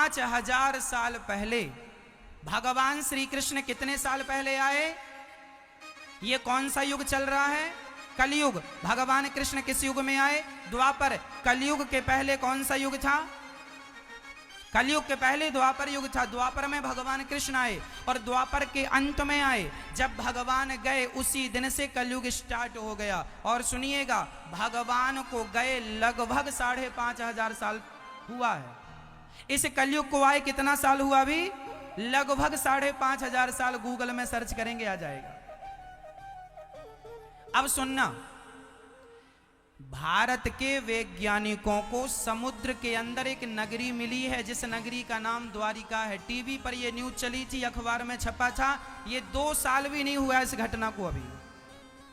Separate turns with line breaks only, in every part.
5000 साल पहले भगवान श्री कृष्ण कितने साल पहले आए? ये कौन सा युग चल रहा है? कलयुग। भगवान कृष्ण किस युग में आए? द्वापर। कलयुग के पहले कौन सा युग था? कलयुग के पहले द्वापर युग था। द्वापर में भगवान कृष्ण आए और द्वापर के अंत में आए। जब भगवान गए उसी दिन से कलयुग स्टार्ट हो गया। और सुनिएगा, भगवान को गए लगभग 5500 साल हुआ है। इस कलयुग को आए कितना साल हुआ? अभी लगभग 5500 साल। गूगल में सर्च करेंगे आ जाएगा। अब सुनना, भारत के वैज्ञानिकों को समुद्र के अंदर एक नगरी मिली है जिस नगरी का नाम द्वारिका है। टीवी पर यह न्यूज चली थी, अखबार में छपा था। ये 2 साल भी नहीं हुआ इस घटना को। अभी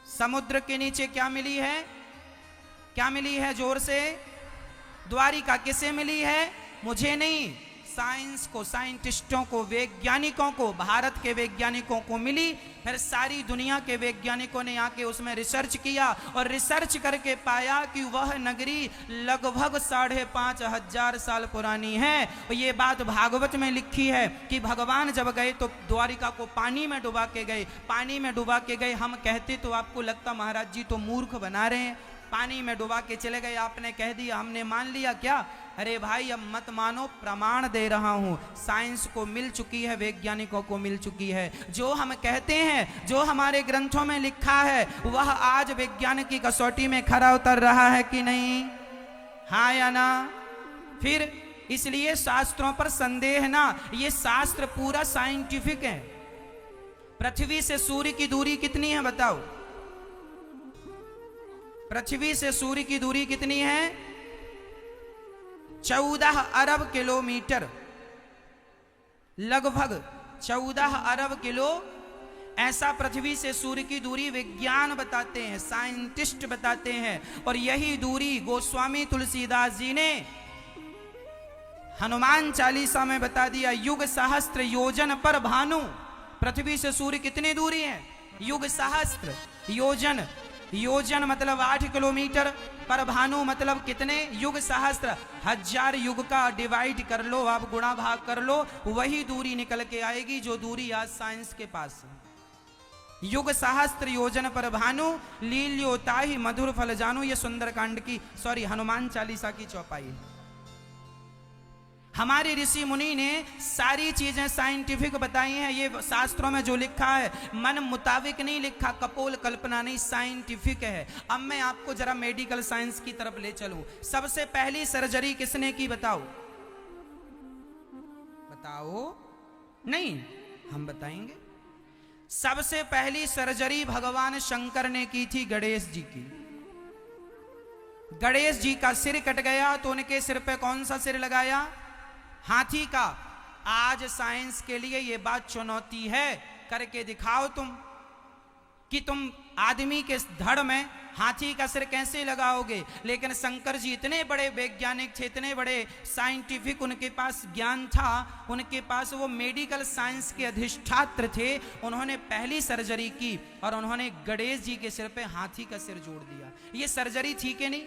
समुद्र के नीचे क्या मिली है? क्या मिली है? जोर से। द्वारिका। किसे मिली है? मुझे नहीं, साइंस को, साइंटिस्टों को, वैज्ञानिकों को, भारत के वैज्ञानिकों को मिली। फिर सारी दुनिया के वैज्ञानिकों ने आके उसमें रिसर्च किया और रिसर्च करके पाया कि वह नगरी लगभग 5500 साल पुरानी है। और ये बात भागवत में लिखी है कि भगवान जब गए तो द्वारिका को पानी में डुबा के गए। पानी में डुबा के गए। हम कहते तो आपको लगता महाराज जी तो मूर्ख बना रहे हैं, पानी में डुबा के चले गए, आपने कह दिया, हमने मान लिया क्या? अरे भाई अब मत मानो, प्रमाण दे रहा हूं। साइंस को मिल चुकी है, वैज्ञानिकों को मिल चुकी है। जो हम कहते हैं, जो हमारे ग्रंथों में लिखा है, वह आज विज्ञान की कसौटी में खरा उतर रहा है कि नहीं? हाँ या ना? फिर इसलिए शास्त्रों पर संदेह ना। ये शास्त्र पूरा साइंटिफिक है। पृथ्वी से सूर्य की दूरी कितनी है बताओ? पृथ्वी से सूर्य की दूरी कितनी है? 14 अरब किलोमीटर। लगभग 14 अरब किलो। ऐसा पृथ्वी से सूर्य की दूरी विज्ञान बताते हैं, साइंटिस्ट बताते हैं। और यही दूरी गोस्वामी तुलसीदास जी ने हनुमान चालीसा में बता दिया। युग सहस्त्र योजन पर भानु। पृथ्वी से सूर्य कितनी दूरी है? युग सहस्त्र योजन। योजन मतलब 8 किलोमीटर, पर भानु मतलब कितने? युग सहस्त्र। 1000 युग का डिवाइड कर लो, आप गुणा भाग कर लो, वही दूरी निकल के आएगी जो दूरी आज साइंस के पास है। युग सहस्त्र योजन पर भानु, लील्योताहि मधुर फल जानू। ये सुंदरकांड की, सॉरी, हनुमान चालीसा की चौपाई है। हमारे ऋषि मुनि ने सारी चीजें साइंटिफिक बताई हैं। ये शास्त्रों में जो लिखा है मन मुताबिक नहीं लिखा, कपोल कल्पना नहीं, साइंटिफिक है। अब मैं आपको जरा मेडिकल साइंस की तरफ ले चलूं। सबसे पहली सर्जरी किसने की बताओ? बताओ। नहीं, हम बताएंगे। सबसे पहली सर्जरी भगवान शंकर ने की थी गणेश जी की। गणेश जी का सिर कट गया तो उनके सिर पे कौन सा सिर लगाया? हाथी का। आज साइंस के लिए यह बात चुनौती है, करके दिखाओ तुम कि तुम आदमी के धड़ में हाथी का सिर कैसे लगाओगे। लेकिन शंकर जी इतने बड़े वैज्ञानिक थे, इतने बड़े साइंटिफिक उनके पास ज्ञान था, उनके पास वो मेडिकल साइंस के अधिष्ठात्र थे। उन्होंने पहली सर्जरी की और उन्होंने गणेश जी के सिर पे हाथी का सिर जोड़ दिया। ये सर्जरी थी कि नहीं?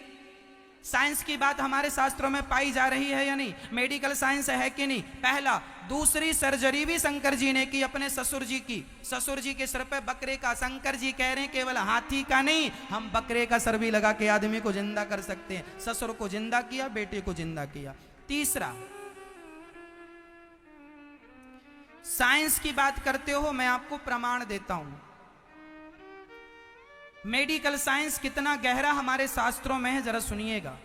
साइंस की बात हमारे शास्त्रों में पाई जा रही है या नहीं? मेडिकल साइंस है कि नहीं? पहला। दूसरी सर्जरी भी शंकर जी ने की, अपने ससुर जी की। ससुर जी के सिर पे बकरे का। शंकर जी कह रहे हैं केवल हाथी का नहीं, हम बकरे का सर भी लगा के आदमी को जिंदा कर सकते हैं। ससुर को जिंदा किया, बेटे को जिंदा किया। तीसरा, साइंस की बात करते हो, मैं आपको प्रमाण देता हूं। मेडिकल साइंस कितना गहरा हमारे शास्त्रों में है, जरा सुनिएगा।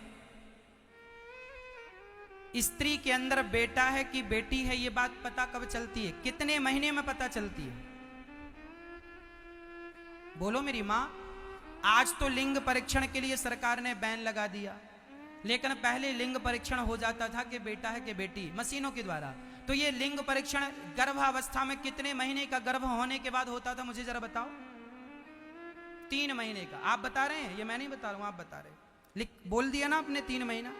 स्त्री के अंदर बेटा है कि बेटी है, यह बात पता कब चलती है? कितने महीने में पता चलती है? बोलो मेरी मां। आज तो लिंग परीक्षण के लिए सरकार ने बैन लगा दिया, लेकिन पहले लिंग परीक्षण हो जाता था कि बेटा है कि बेटी, मशीनों के द्वारा। तो ये लिंग परीक्षण गर्भावस्था में कितने महीने का गर्भ होने के बाद होता था? मुझे जरा बताओ। 3 महीने का। आप बता रहे हैं, ये मैं नहीं बता रहा हूं, आप बता रहे। बोल दिया ना आपने 3 महीना।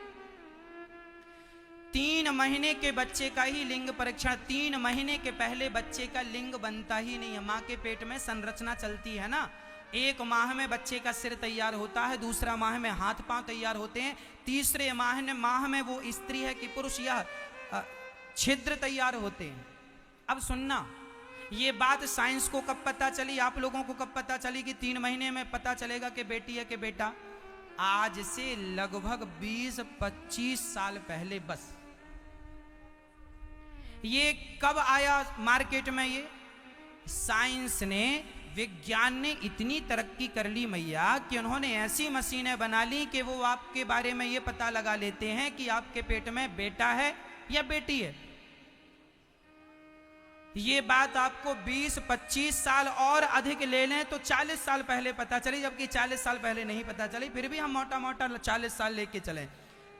3 महीने के बच्चे का ही लिंग परीक्षण। 3 महीने के पहले बच्चे का लिंग बनता ही नहीं है। मां के पेट में संरचना चलती है ना। 1 माह में बच्चे का सिर तैयार होता है, दूसरा माह में हाथ पांव तैयार होते हैं, तीसरे माह में वो स्त्री है कि पुरुष, यह छिद्र तैयार होते हैं। अब सुनना, ये बात साइंस को कब पता चली, आप लोगों को कब पता चली कि 3 महीने में पता चलेगा कि बेटी है कि बेटा? आज से लगभग 20-25 साल पहले। बस ये कब आया मार्केट में? ये साइंस ने, विज्ञान ने इतनी तरक्की कर ली मैया कि उन्होंने ऐसी मशीनें बना ली कि वो आपके बारे में ये पता लगा लेते हैं कि आपके पेट में बेटा है या बेटी है। ये बात आपको 20-25 साल और अधिक ले लें तो 40 साल पहले पता चली, जबकि 40 साल पहले नहीं पता चली। फिर भी हम मोटा मोटा 40 साल लेके चलें।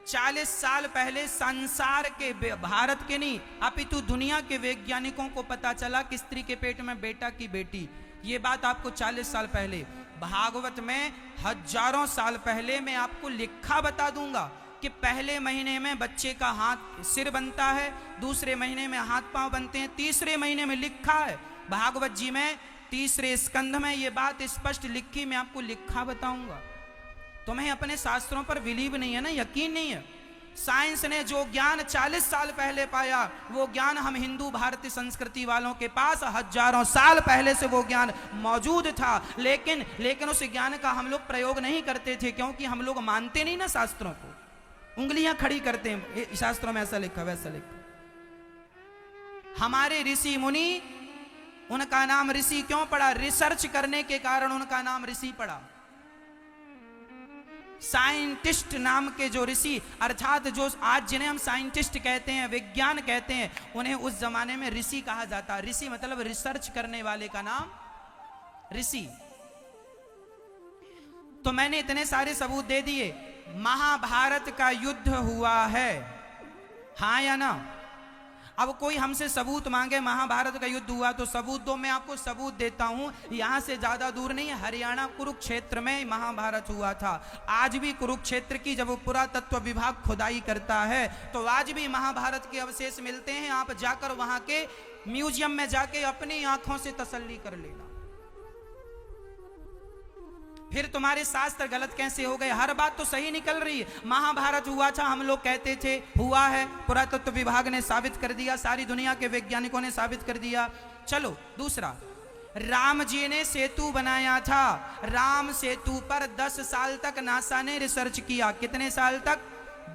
40 साल पहले संसार के, भारत के नहीं अपितु दुनिया के वैज्ञानिकों को पता चला कि स्त्री के पेट में बेटा की बेटी। ये बात आपको 40 साल पहले। भागवत में हजारों साल पहले मैं आपको लिखा बता दूंगा कि पहले महीने में बच्चे का हाथ सिर बनता है, दूसरे महीने में हाथ पांव बनते हैं, तीसरे महीने में लिखा है भागवत जी में 3रे स्कंध में ये बात स्पष्ट लिखी। मैं आपको लिखा बताऊंगा। तुम्हें अपने शास्त्रों पर बिलीव नहीं है ना, यकीन नहीं है। साइंस ने जो ज्ञान 40 साल पहले पाया, वो ज्ञान हम हिंदू भारतीय संस्कृति वालों के पास हजारों साल पहले से वो ज्ञान मौजूद था। लेकिन उस ज्ञान का हम लोग प्रयोग नहीं करते थे, क्योंकि हम लोग मानते नहीं ना शास्त्रों को, उंगलियां खड़ी करते हैं, शास्त्रों में ऐसा लिखा वैसा लिखा। हमारे ऋषि मुनि, उनका नाम ऋषि क्यों पड़ा? रिसर्च करने के कारण उनका नाम ऋषि पड़ा। साइंटिस्ट नाम के जो ऋषि, अर्थात जो आज जिन्हें हम साइंटिस्ट कहते हैं, विज्ञान कहते हैं, उन्हें उस जमाने में ऋषि कहा जाता। ऋषि मतलब रिसर्च करने वाले का नाम ऋषि। तो मैंने इतने सारे सबूत दे दिए। महाभारत का युद्ध हुआ है, हाँ या ना? अब कोई हमसे सबूत मांगे महाभारत का युद्ध हुआ तो सबूत दो, मैं आपको सबूत देता हूं। यहां से ज्यादा दूर नहीं, हरियाणा कुरुक्षेत्र में महाभारत हुआ था। आज भी कुरुक्षेत्र की जब पुरातत्व विभाग खुदाई करता है तो आज भी महाभारत के अवशेष मिलते हैं। आप जाकर वहां के म्यूजियम में जाके अपनी आंखों से तसल्ली कर लेना। फिर तुम्हारे शास्त्र गलत कैसे हो गए? हर बात तो सही निकल रही है। महाभारत हुआ था, हम लोग कहते थे, हुआ है, पुरातत्व विभाग ने साबित कर दिया, सारी दुनिया के वैज्ञानिकों ने साबित कर दिया। चलो दूसरा, राम जी ने सेतु बनाया था। राम सेतु पर 10 साल तक नासा ने रिसर्च किया। कितने साल तक?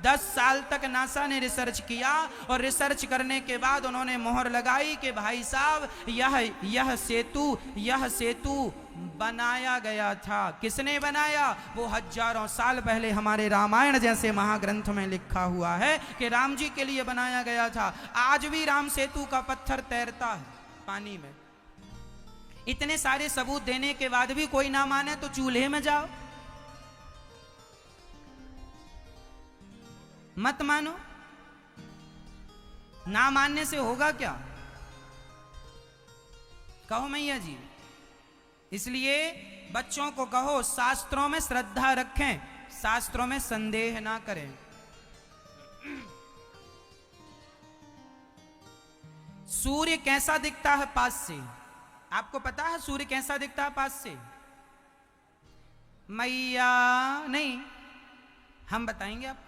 10 साल तक नासा ने रिसर्च किया, और रिसर्च करने के बाद उन्होंने मोहर लगाई कि भाई साहब यह सेतु बनाया गया था। किसने बनाया? वो हजारों साल पहले हमारे रामायण जैसे महाग्रंथ में लिखा हुआ है कि राम जी के लिए बनाया गया था। आज भी राम सेतु का पत्थर तैरता है पानी में। इतने सारे सबूत देने के बाद भी कोई ना माने तो चूल्हे में जाओ। मत मानो, ना मानने से होगा क्या? कहो मैया जी। इसलिए बच्चों को कहो शास्त्रों में श्रद्धा रखें, शास्त्रों में संदेह ना करें। सूर्य कैसा दिखता है पास से? आपको पता है सूर्य कैसा दिखता है पास से? मैया नहीं, हम बताएंगे आपको।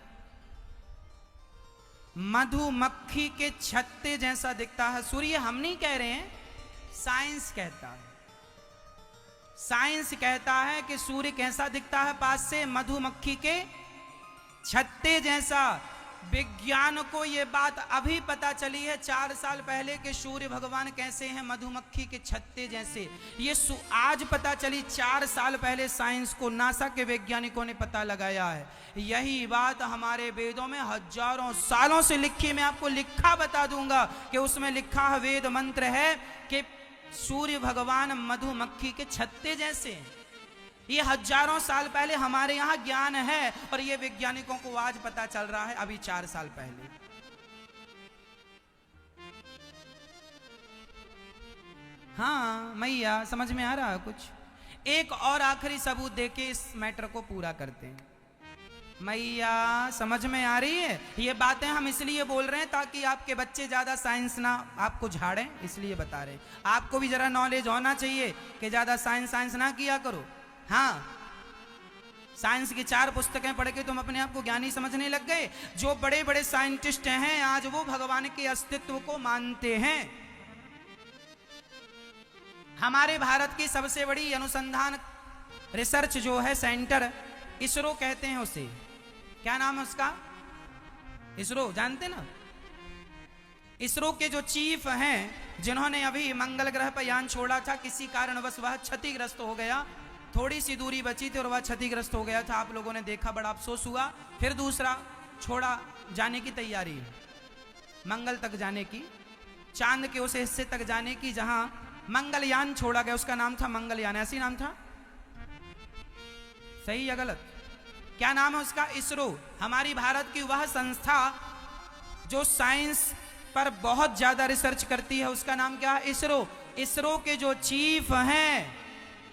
मधुमक्खी के छत्ते जैसा दिखता है सूर्य। हम नहीं कह रहे हैं, साइंस कहता है। साइंस कहता है कि सूर्य कैसा दिखता है पास से? मधुमक्खी के छत्ते जैसा। विज्ञान को यह बात अभी पता चली है 4 साल पहले कि सूर्य भगवान कैसे हैं? मधुमक्खी के छत्ते जैसे। ये आज पता चली, 4 साल पहले साइंस को, नासा के वैज्ञानिकों ने पता लगाया है। यही बात हमारे वेदों में हजारों सालों से लिखी। मैं आपको लिखा बता दूंगा कि उसमें लिखा है, वेद मंत्र है कि सूर्य भगवान मधुमक्खी के छत्ते जैसे। ये हजारों साल पहले हमारे यहां ज्ञान है, और ये वैज्ञानिकों को आज पता चल रहा है, अभी 4 साल पहले। हाँ मैया, समझ में आ रहा है कुछ? एक और आखिरी सबूत देके इस मैटर को पूरा करते हैं। मैया समझ में आ रही है? ये बातें हम इसलिए बोल रहे हैं ताकि आपके बच्चे ज्यादा साइंस ना आपको झाड़ें, इसलिए बता रहे हैं। आपको भी जरा नॉलेज होना चाहिए कि ज्यादा साइंस ना किया करो। हाँ, साइंस की 4 पुस्तकें पढ़ के तुम अपने आप को ज्ञानी समझने लग गए। जो बड़े बड़े साइंटिस्ट हैं आज वो भगवान के अस्तित्व को मानते हैं। हमारे भारत की सबसे बड़ी अनुसंधान रिसर्च जो है सेंटर, इसरो कहते हैं उसे। क्या नाम है उसका? इसरो, जानते ना? इसरो के जो चीफ हैं, जिन्होंने अभी मंगल ग्रह पर यान छोड़ा था, किसी कारणवश वह क्षतिग्रस्त हो गया। थोड़ी सी दूरी बची थी और वह क्षतिग्रस्त हो गया था। आप लोगों ने देखा, बड़ा अफसोस हुआ। फिर दूसरा छोड़ा जाने की तैयारी है, मंगल तक जाने की, चांद के उस हिस्से तक जाने की जहां मंगलयान छोड़ा गया। उसका नाम था मंगलयान, ऐसी नाम था? सही या गलत? क्या नाम है उसका? इसरो। हमारी भारत की वह संस्था जो साइंस पर बहुत ज्यादा रिसर्च करती है, उसका नाम क्या है? इसरो। इसरो के जो चीफ हैं,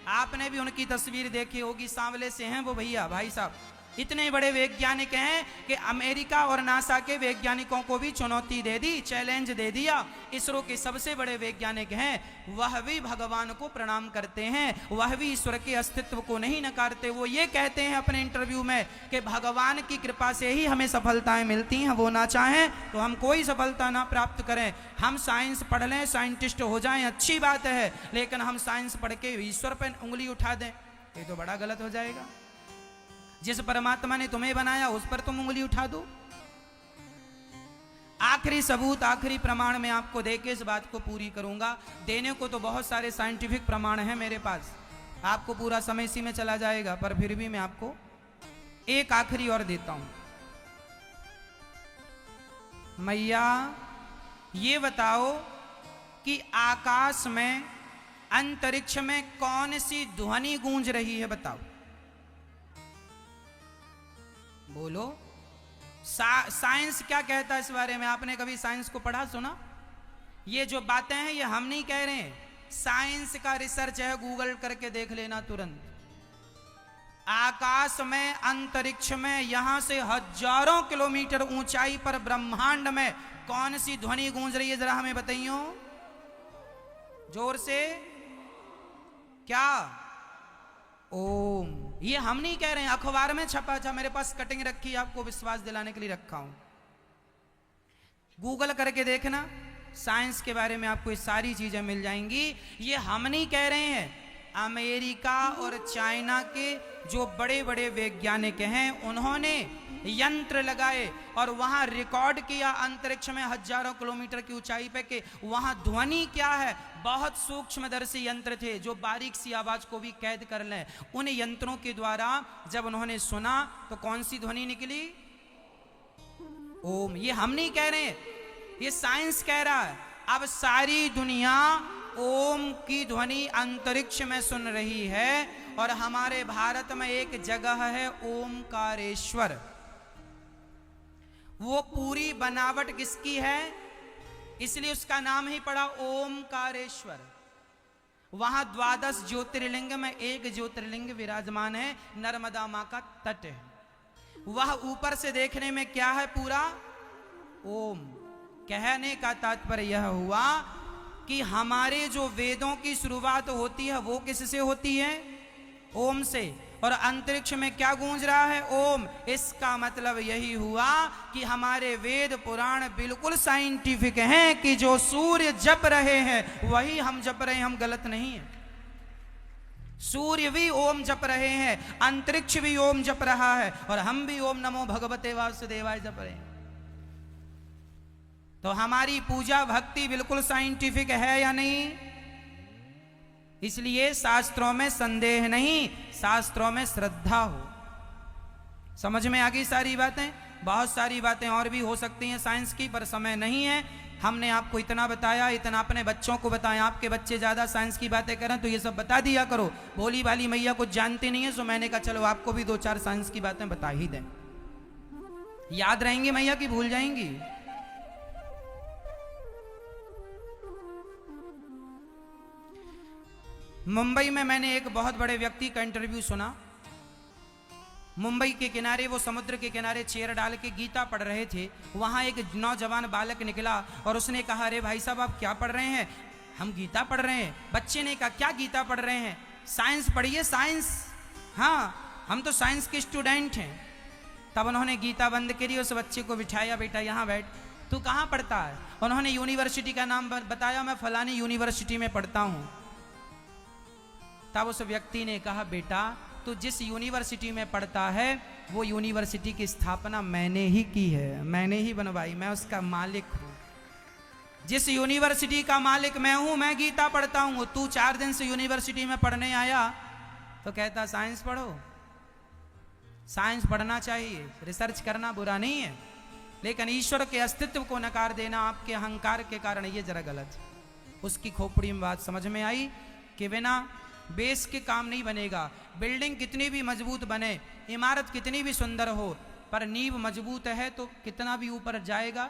आपने भी उनकी तस्वीर देखी होगी, सांवले से हैं वो भैया, भाई साहब। इतने बड़े वैज्ञानिक हैं कि अमेरिका और नासा के वैज्ञानिकों को भी चुनौती दे दी, चैलेंज दे दिया। इसरो के सबसे बड़े वैज्ञानिक हैं, वह भी भगवान को प्रणाम करते हैं, वह भी ईश्वर के अस्तित्व को नहीं नकारते। वो ये कहते हैं अपने इंटरव्यू में कि भगवान की कृपा से ही हमें सफलताएं मिलती हैं, वो ना चाहें तो हम कोई सफलता ना प्राप्त करें। हम साइंस पढ़ लें, साइंटिस्ट हो जाएं, अच्छी बात है, लेकिन हम साइंस पढ़ के ईश्वर पर उंगली उठा दें, ये तो बड़ा गलत हो जाएगा। जिस परमात्मा ने तुम्हें बनाया उस पर तुम उंगली उठा दो। आखिरी सबूत, आखिरी प्रमाण मैं आपको देके इस बात को पूरी करूंगा। देने को तो बहुत सारे साइंटिफिक प्रमाण हैं मेरे पास, आपको पूरा समय इसी में चला जाएगा, पर फिर भी मैं आपको एक आखिरी और देता हूं। मैया ये बताओ कि आकाश में, अंतरिक्ष में कौन सी ध्वनि गूंज रही है? बताओ, बोलो। साइंस क्या कहता है इस बारे में? आपने कभी साइंस को पढ़ा, सुना? ये जो बातें हैं ये हम नहीं कह रहे हैं, साइंस का रिसर्च है, गूगल करके देख लेना तुरंत। आकाश में, अंतरिक्ष में, यहां से हजारों किलोमीटर ऊंचाई पर ब्रह्मांड में कौन सी ध्वनि गूंज रही है? जरा हमें बताइयो जोर से। क्या? ओम। ये हम नहीं कह रहे हैं, अखबार में छपा था, मेरे पास कटिंग रखी, आपको विश्वास दिलाने के लिए रखा हूं। गूगल करके देखना, साइंस के बारे में आपको ये सारी चीजें मिल जाएंगी। ये हम नहीं कह रहे हैं, अमेरिका और चाइना के जो बड़े बड़े वैज्ञानिक हैं उन्होंने यंत्र लगाए और वहां रिकॉर्ड किया अंतरिक्ष में हजारों किलोमीटर की ऊंचाई पे कि वहां ध्वनि क्या है। बहुत सूक्ष्मदर्शी यंत्र थे जो बारीक सी आवाज को भी कैद कर लें। उन यंत्रों के द्वारा जब उन्होंने सुना तो कौन सी ध्वनि निकली? ओम। ये हम नहीं कह रहे, ये साइंस कह रहा है। अब सारी दुनिया ओम की ध्वनि अंतरिक्ष में सुन रही है और हमारे भारत में एक जगह है ओमकारेश्वर। वो पूरी बनावट किसकी है? इसलिए उसका नाम ही पड़ा ओमकारेश्वर। वहां 12 ज्योतिर्लिंग में एक ज्योतिर्लिंग विराजमान है, नर्मदा मां का तट है। वह ऊपर से देखने में क्या है? पूरा ओम। कहने का तात्पर्य यह हुआ कि हमारे जो वेदों की शुरुआत होती है वो किससे होती है? ओम से। और अंतरिक्ष में क्या गूंज रहा है? ओम। इसका मतलब यही हुआ कि हमारे वेद पुराण बिल्कुल साइंटिफिक हैं कि जो सूर्य जप रहे हैं वही हम जप रहे हैं, हम गलत नहीं है। सूर्य भी ओम जप रहे हैं, अंतरिक्ष भी ओम जप रहा है और हम भी ओम नमो भगवते वासुदेवाय जप रहे हैं। तो हमारी पूजा भक्ति बिल्कुल साइंटिफिक है या नहीं? इसलिए शास्त्रों में संदेह नहीं, शास्त्रों में श्रद्धा हो। समझ में आ गई सारी बातें? बहुत सारी बातें और भी हो सकती हैं साइंस की, पर समय नहीं है। हमने आपको इतना बताया, इतना अपने बच्चों को बताया। आपके बच्चे ज्यादा साइंस की बातें करें तो ये सब बता दिया करो। भोली भाली मैया कुछ जानती नहीं है, सो मैंने कहा चलो आपको भी 2-4 साइंस की बातें बता ही दें। याद रहेंगी मैया की भूल जाएंगी? मुंबई में मैंने एक बहुत बड़े व्यक्ति का इंटरव्यू सुना। मुंबई के किनारे, वो समुद्र के किनारे चेयर डाल के गीता पढ़ रहे थे। वहां एक नौजवान बालक निकला और उसने कहा, अरे भाई साहब आप क्या पढ़ रहे हैं? हम गीता पढ़ रहे हैं। बच्चे ने कहा, क्या गीता पढ़ रहे हैं? साइंस पढ़िए, साइंस। हाँ, हम तो साइंस के स्टूडेंट हैं। तब उन्होंने गीता बंद करी, उस बच्चे को बिठाया, बेटा यहाँ बैठ, तू कहाँ पढ़ता है? उन्होंने यूनिवर्सिटी का नाम बताया, मैं फलानी यूनिवर्सिटी में पढ़ता हूँ। तब उस व्यक्ति ने कहा, बेटा तू जिस यूनिवर्सिटी में पढ़ता है वो यूनिवर्सिटी की स्थापना मैंने ही की है, मैंने ही बनवाई, मैं उसका मालिक हूँ। जिस यूनिवर्सिटी का मालिक मैं हूँ, मैं गीता पढ़ता हूँ। तू 4 दिन से यूनिवर्सिटी में पढ़ने आया तो कहता साइंस पढ़ो। साइंस पढ़ना चाहिए, रिसर्च करना बुरा नहीं है, लेकिन ईश्वर के अस्तित्व को नकार देना आपके अहंकार के कारण ये जरा गलत। उसकी खोपड़ी में बात समझ में आई कि बिना बेस के काम नहीं बनेगा। बिल्डिंग कितनी भी मजबूत बने, इमारत कितनी भी सुंदर हो, पर नींव मजबूत है तो कितना भी ऊपर जाएगा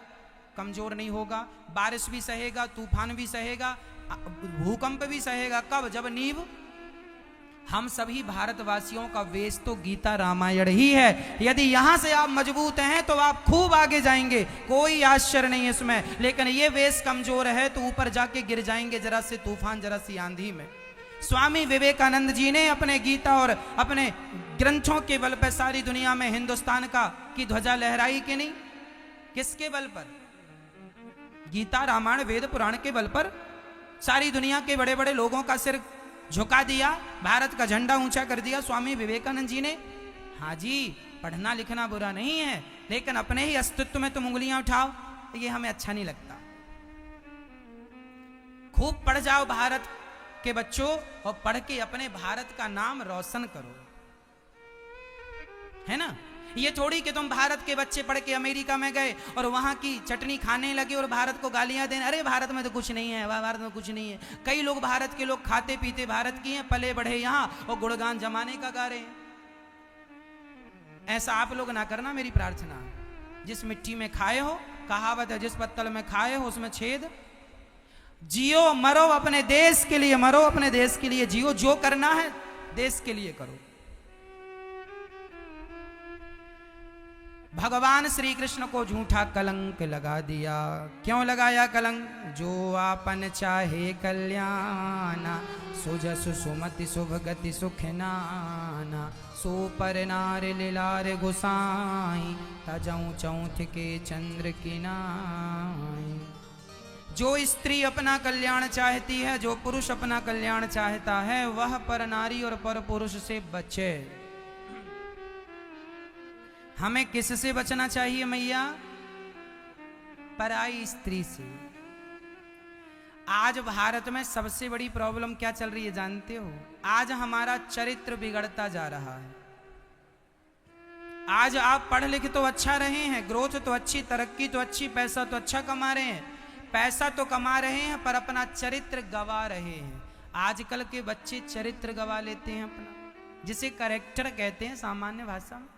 कमजोर नहीं होगा। बारिश भी सहेगा, तूफान भी सहेगा, भूकंप भी सहेगा। कब? जब नींव। हम सभी भारतवासियों का वेश तो गीता रामायण ही है। यदि यहां से आप मजबूत हैं तो आप खूब आगे जाएंगे, कोई आश्चर्य नहीं इसमें। लेकिन ये वेश कमजोर है तो ऊपर जाके गिर जाएंगे जरा से तूफान, जरा सी आंधी में। स्वामी विवेकानंद जी ने अपने गीता और अपने ग्रंथों के बल पर सारी दुनिया में हिंदुस्तान की ध्वजा लहराई कि नहीं? किसके बल पर? गीता रामायण वेद पुराण के बल पर सारी दुनिया के बड़े बड़े लोगों का सिर झुका दिया, भारत का झंडा ऊंचा कर दिया स्वामी विवेकानंद जी ने। हाँ जी, पढ़ना लिखना बुरा नहीं है, लेकिन अपने ही अस्तित्व में तुम उंगलियां उठाओ तो ये हमें अच्छा नहीं लगता। खूब पढ़ जाओ भारत के बच्चों, और पढ़ के अपने भारत का नाम रोशन करो, है ना? ये थोड़ी कि तुम भारत के बच्चे पढ़ के अमेरिका में गए और वहां की चटनी खाने लगे और भारत को गालियां देने, अरे भारत में तो कुछ नहीं है, भारत में कुछ नहीं है। कई लोग भारत के लोग खाते पीते भारत की हैं, पले बढ़े यहां और गुणगान जमाने का गा रहे हैं। ऐसा आप लोग ना करना, मेरी प्रार्थना। जिस मिट्टी में खाए हो, कहावत है जिस पत्तल में खाए हो उसमें छेद। जियो मरो अपने देश के लिए, मरो अपने देश के लिए जियो। जो करना है देश के लिए करो। भगवान श्री कृष्ण को झूठा कलंक लगा दिया। क्यों लगाया कलंक? जो आपन चाहे कल्याणा, सुजस सुमति शुभ गति सुख नाना, सो पर नार लिलार गुसाई, तजऊ चौथ के चंद्र की नाई। जो स्त्री अपना कल्याण चाहती है, जो पुरुष अपना कल्याण चाहता है, वह पर नारी और पर पुरुष से बचे। हमें किससे बचना चाहिए मैया? पराई स्त्री से। आज भारत में सबसे बड़ी प्रॉब्लम क्या चल रही है जानते हो? आज हमारा चरित्र बिगड़ता जा रहा है। आज आप पढ़ लिख तो अच्छा रहे हैं, ग्रोथ तो अच्छी, तरक्की तो अच्छी, पैसा तो अच्छा कमा रहे हैं, पैसा तो कमा रहे हैं, पर अपना चरित्र गवा रहे हैं। आजकल के बच्चे चरित्र गवा लेते हैं अपना, जिसे कैरेक्टर कहते हैं सामान्य भाषा में।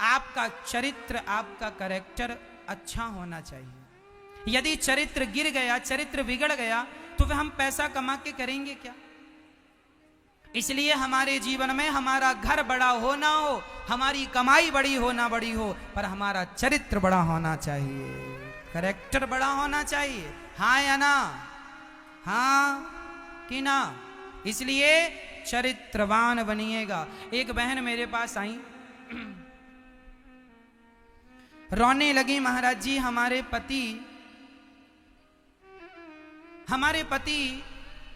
आपका चरित्र, आपका कैरेक्टर अच्छा होना चाहिए। यदि चरित्र गिर गया, चरित्र बिगड़ गया, तो फिर हम पैसा कमा के करेंगे क्या? इसलिए हमारे जीवन में हमारा घर बड़ा हो ना हो, हमारी कमाई बड़ी हो ना बड़ी हो, पर हमारा चरित्र बड़ा होना चाहिए, कैरेक्टर बड़ा होना चाहिए। हाँ या ना? हाँ कि ना? इसलिए चरित्रवान बनिएगा। एक बहन मेरे पास आई, रोने लगी, महाराज जी हमारे पति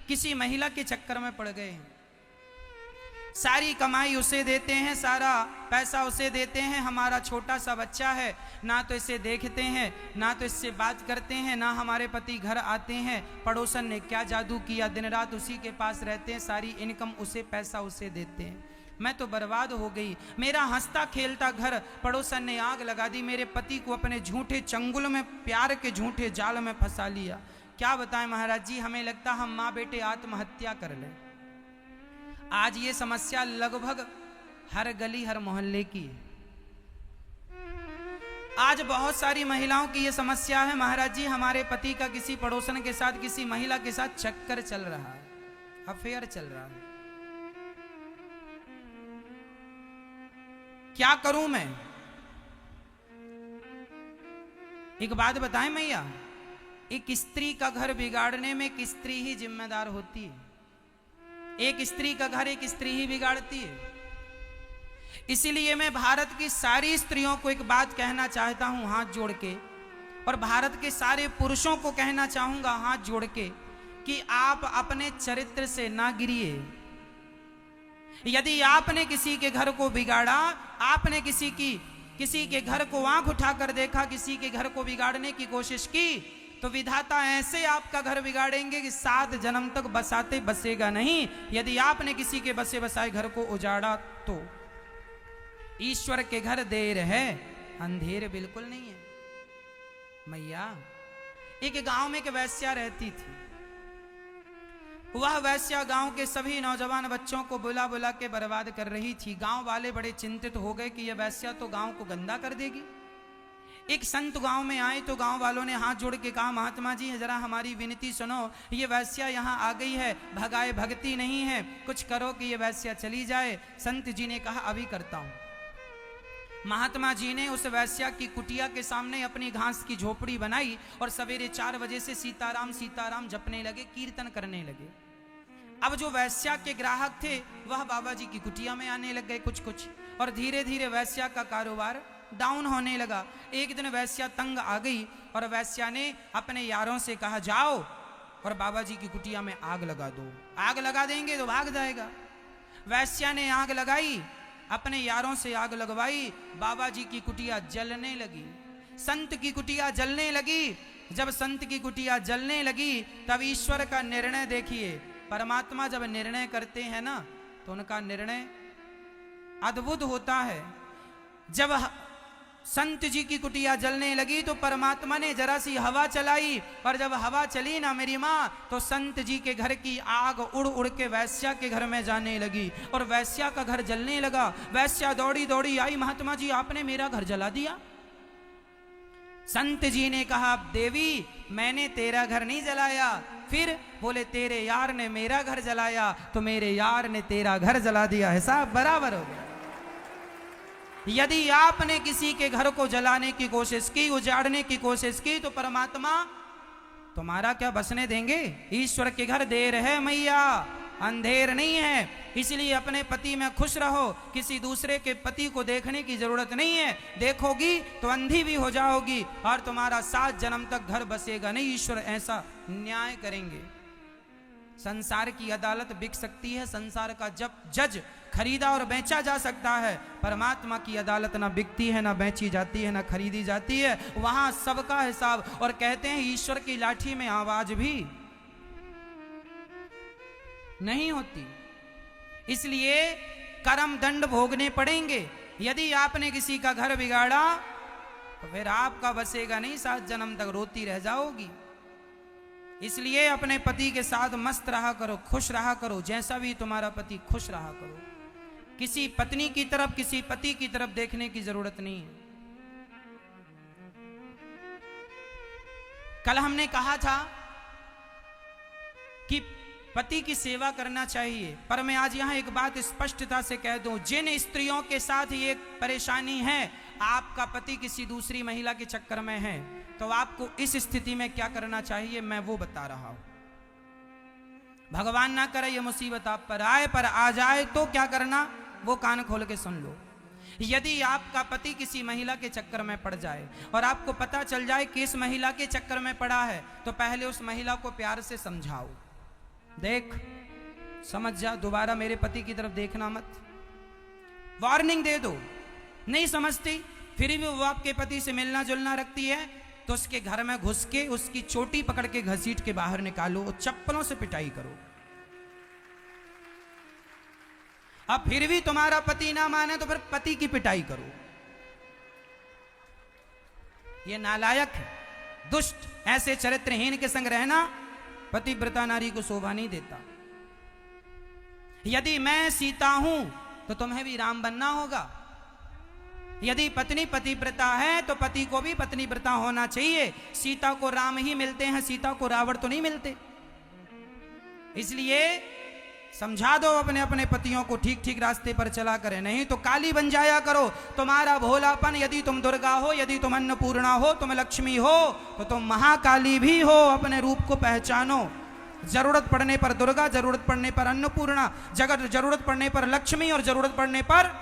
किसी महिला के चक्कर में पड़ गए हैं। सारी कमाई उसे देते हैं, सारा पैसा उसे देते हैं, हमारा छोटा सा बच्चा है, ना तो इसे देखते हैं, ना तो इससे बात करते हैं, ना हमारे पति घर आते हैं। पड़ोसन ने क्या जादू किया, दिन रात उसी के पास रहते हैं, सारी इनकम उसे, पैसा उसे देते हैं। मैं तो बर्बाद हो गई। मेरा हंसता खेलता घर पड़ोसन ने आग लगा दी। मेरे पति को अपने झूठे चंगुल में, प्यार के झूठे जाल में फंसा लिया। क्या बताएं महाराज जी, हमें लगता हम माँ बेटे आत्महत्या कर लें। आज ये समस्या लगभग हर गली हर मोहल्ले की है। आज बहुत सारी महिलाओं की ये समस्या है, महाराज जी हमारे पति का किसी पड़ोसन के साथ, किसी महिला के साथ चक्कर चल रहा है, अफेयर चल रहा है। क्या करूं मैं? एक बात बताएं मैया, एक स्त्री का घर बिगाड़ने में एक स्त्री ही जिम्मेदार होती है। एक स्त्री का घर एक स्त्री ही बिगाड़ती है। इसीलिए मैं भारत की सारी स्त्रियों को एक बात कहना चाहता हूं हाथ जोड़ के, और भारत के सारे पुरुषों को कहना चाहूंगा हाथ जोड़ के, कि आप अपने चरित्र से ना गिरिए। यदि आपने किसी के घर को बिगाड़ा, आपने किसी के घर को आंख उठाकर देखा, किसी के घर को बिगाड़ने की कोशिश की, तो विधाता ऐसे आपका घर बिगाड़ेंगे कि 7 जन्म तक बसाते बसेगा नहीं। यदि आपने किसी के बसे बसाए घर को उजाड़ा तो ईश्वर के घर देर है, अंधेर बिल्कुल नहीं है। मैया, एक गांव में एक वैश्या रहती थी। वह वैश्या गांव के सभी नौजवान बच्चों को बुला बुला के बर्बाद कर रही थी। गांव वाले बड़े चिंतित हो गए कि यह वैश्या तो गांव को गंदा कर देगी। एक संत गांव में आए तो गांव वालों ने हाथ जोड़ के कहा, महात्मा जी जरा हमारी विनती सुनो, ये वैश्या यहाँ आ गई है, भगाए भगती नहीं है, कुछ करो कि ये वैश्या चली जाए। संत जी ने कहा, अभी करता हूं। महात्मा जी ने उस वैश्या की कुटिया के सामने अपनी घास की झोपड़ी बनाई और सवेरे 4 बजे से सीताराम सीताराम जपने लगे, कीर्तन करने लगे। अब जो वैश्या के ग्राहक थे वह बाबा जी की कुटिया में आने लग गए कुछ, और धीरे धीरे वैश्या का कारोबार डाउन होने लगा। एक दिन वैश्या तंग आ गई और वैश्या ने अपने यारों से कहा, जाओ और बाबा जी की कुटिया में आग लगा दो, आग लगा देंगे तो भाग जाएगा। वैश्या ने आग लगाई, अपने यारों से आग लगवाई, बाबा जी की कुटिया जलने लगी, संत की कुटिया जलने लगी। जब संत की कुटिया जलने लगी तब ईश्वर का निर्णय देखिए। परमात्मा जब निर्णय करते हैं ना तो उनका निर्णय अद्भुत होता है। जब संत जी की कुटिया जलने लगी तो परमात्मा ने जरा सी हवा चलाई, और जब हवा चली ना मेरी माँ, तो संत जी के घर की आग उड़ उड़ के वैश्या के घर में जाने लगी और वैश्या का घर जलने लगा। वैश्या दौड़ी दौड़ी आई, महात्मा जी आपने मेरा घर जला दिया। संत जी ने कहा, देवी मैंने तेरा घर नहीं जलाया। फिर बोले, तेरे यार ने मेरा घर जलाया तो मेरे यार ने तेरा घर जला दिया, हिसाब बराबर हो गया। यदि आपने किसी के घर को जलाने की कोशिश की, उजाड़ने की कोशिश की, तो परमात्मा तुम्हारा क्या बसने देंगे। ईश्वर के घर देर है मैया, अंधेर नहीं है। इसलिए अपने पति में खुश रहो, किसी दूसरे के पति को देखने की जरूरत नहीं है। देखोगी तो अंधी भी हो जाओगी और तुम्हारा 7 जन्म तक घर बसेगा नहीं। ईश्वर ऐसा न्याय करेंगे। संसार की अदालत बिक सकती है, संसार का जज खरीदा और बेचा जा सकता है। परमात्मा की अदालत ना बिकती है, ना बेची जाती है, ना खरीदी जाती है। वहां सबका हिसाब। और कहते हैं ईश्वर की लाठी में आवाज भी नहीं होती, इसलिए कर्म दंड भोगने पड़ेंगे। यदि आपने किसी का घर बिगाड़ा तो फिर आपका बसेगा नहीं, 7 जन्म तक रोती रह जाओगी। इसलिए अपने पति के साथ मस्त रहा करो, खुश रहा करो। जैसा भी तुम्हारा पति, खुश रहा करो। किसी पत्नी की तरफ, किसी पति की तरफ देखने की जरूरत नहीं है। कल हमने कहा था कि पति की सेवा करना चाहिए, पर मैं आज यहां एक बात स्पष्टता से कह दूं, जिन स्त्रियों के साथ ये परेशानी है, आपका पति किसी दूसरी महिला के चक्कर में है, तो आपको इस स्थिति में क्या करना चाहिए मैं वो बता रहा हूं। भगवान ना करे ये मुसीबत आप पर आए, पर आ जाए तो क्या करना वो कान खोल के सुन लो। यदि आपका पति किसी महिला के चक्कर में पड़ जाए और आपको पता चल जाए कि इस महिला के चक्कर में पड़ा है, तो पहले उस महिला को प्यार से समझाओ, देख समझ जा, दोबारा मेरे पति की तरफ देखना मत। वार्निंग दे दो। नहीं समझती फिर भी वो आपके पति से मिलना जुलना रखती है, तो उसके घर में घुस के उसकी चोटी पकड़ के घसीट के बाहर निकालो, चप्पलों से पिटाई करो। अब फिर भी तुम्हारा पति ना माने तो फिर पति की पिटाई करो। ये नालायक है, दुष्ट, ऐसे चरित्रहीन के संग रहना पतिव्रता नारी को शोभा नहीं देता। यदि मैं सीता हूं तो तुम्हें भी राम बनना होगा। यदि पत्नी पतिव्रता है तो पति को भी पत्नीव्रता होना चाहिए। सीता को राम ही मिलते हैं, सीता को रावण तो नहीं मिलते। इसलिए समझा दो अपने अपने पतियों को, ठीक ठीक रास्ते पर चला करें, नहीं तो काली बन जाया करो। तुम्हारा भोलापन, यदि तुम दुर्गा हो, यदि तुम अन्नपूर्णा हो, तुम लक्ष्मी हो, तो तुम महाकाली भी हो। अपने रूप को पहचानो। जरूरत पड़ने पर दुर्गा, जरूरत पड़ने पर अन्नपूर्णा, जरूरत पड़ने पर लक्ष्मी और जरूरत पड़ने पर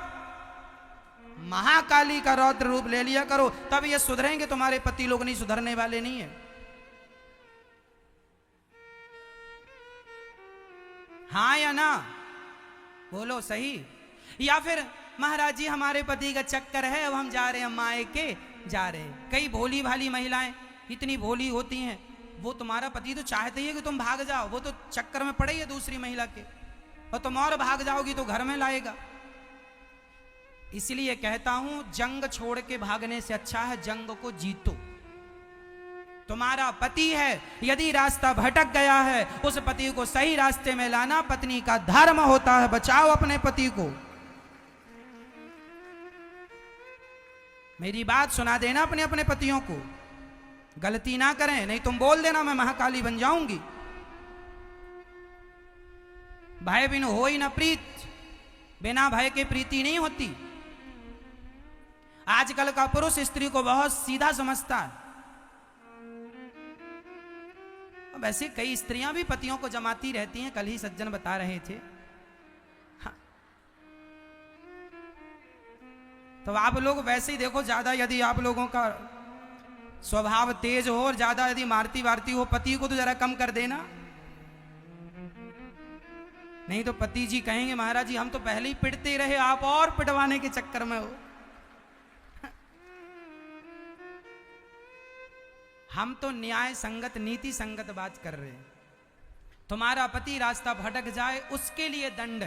महाकाली का रौद्र रूप ले लिया करो, तब ये सुधरेंगे। तुम्हारे पति लोग नहीं सुधरने वाले नहीं है। हाँ या ना बोलो सही। या फिर महाराज जी हमारे पति का चक्कर है, अब हम जा रहे हैं मायके जा रहे हैं। कई भोली भाली महिलाएं इतनी भोली होती हैं, वो तुम्हारा पति तो चाहते ही है कि तुम भाग जाओ, वो तो चक्कर में पड़े ही है दूसरी महिला के, और तुम और भाग जाओगी तो घर में लाएगा। इसलिए कहता हूं जंग छोड़ के भागने से अच्छा है जंग को जीतो। तुम्हारा पति है, यदि रास्ता भटक गया है, उस पति को सही रास्ते में लाना पत्नी का धर्म होता है। बचाओ अपने पति को। मेरी बात सुना देना अपने अपने पतियों को, गलती ना करें, नहीं तुम बोल देना मैं महाकाली बन जाऊंगी। भय बिन हो ही न प्रीत, बिना भय के प्रीति नहीं होती। आजकल का पुरुष स्त्री को बहुत सीधा समझता है। वैसे कई स्त्रियां भी पतियों को जमाती रहती हैं, कल ही सज्जन बता रहे थे। हाँ। तो आप लोग वैसे ही देखो, ज्यादा यदि आप लोगों का स्वभाव तेज हो और ज्यादा यदि मारती वारती हो पति को, तो जरा कम कर देना, नहीं तो पति जी कहेंगे महाराज जी हम तो पहले ही पिटते रहे, आप और पिटवाने के चक्कर में हो। हम तो न्याय संगत नीति संगत बात कर रहे हैं। तुम्हारा पति रास्ता भटक जाए उसके लिए दंड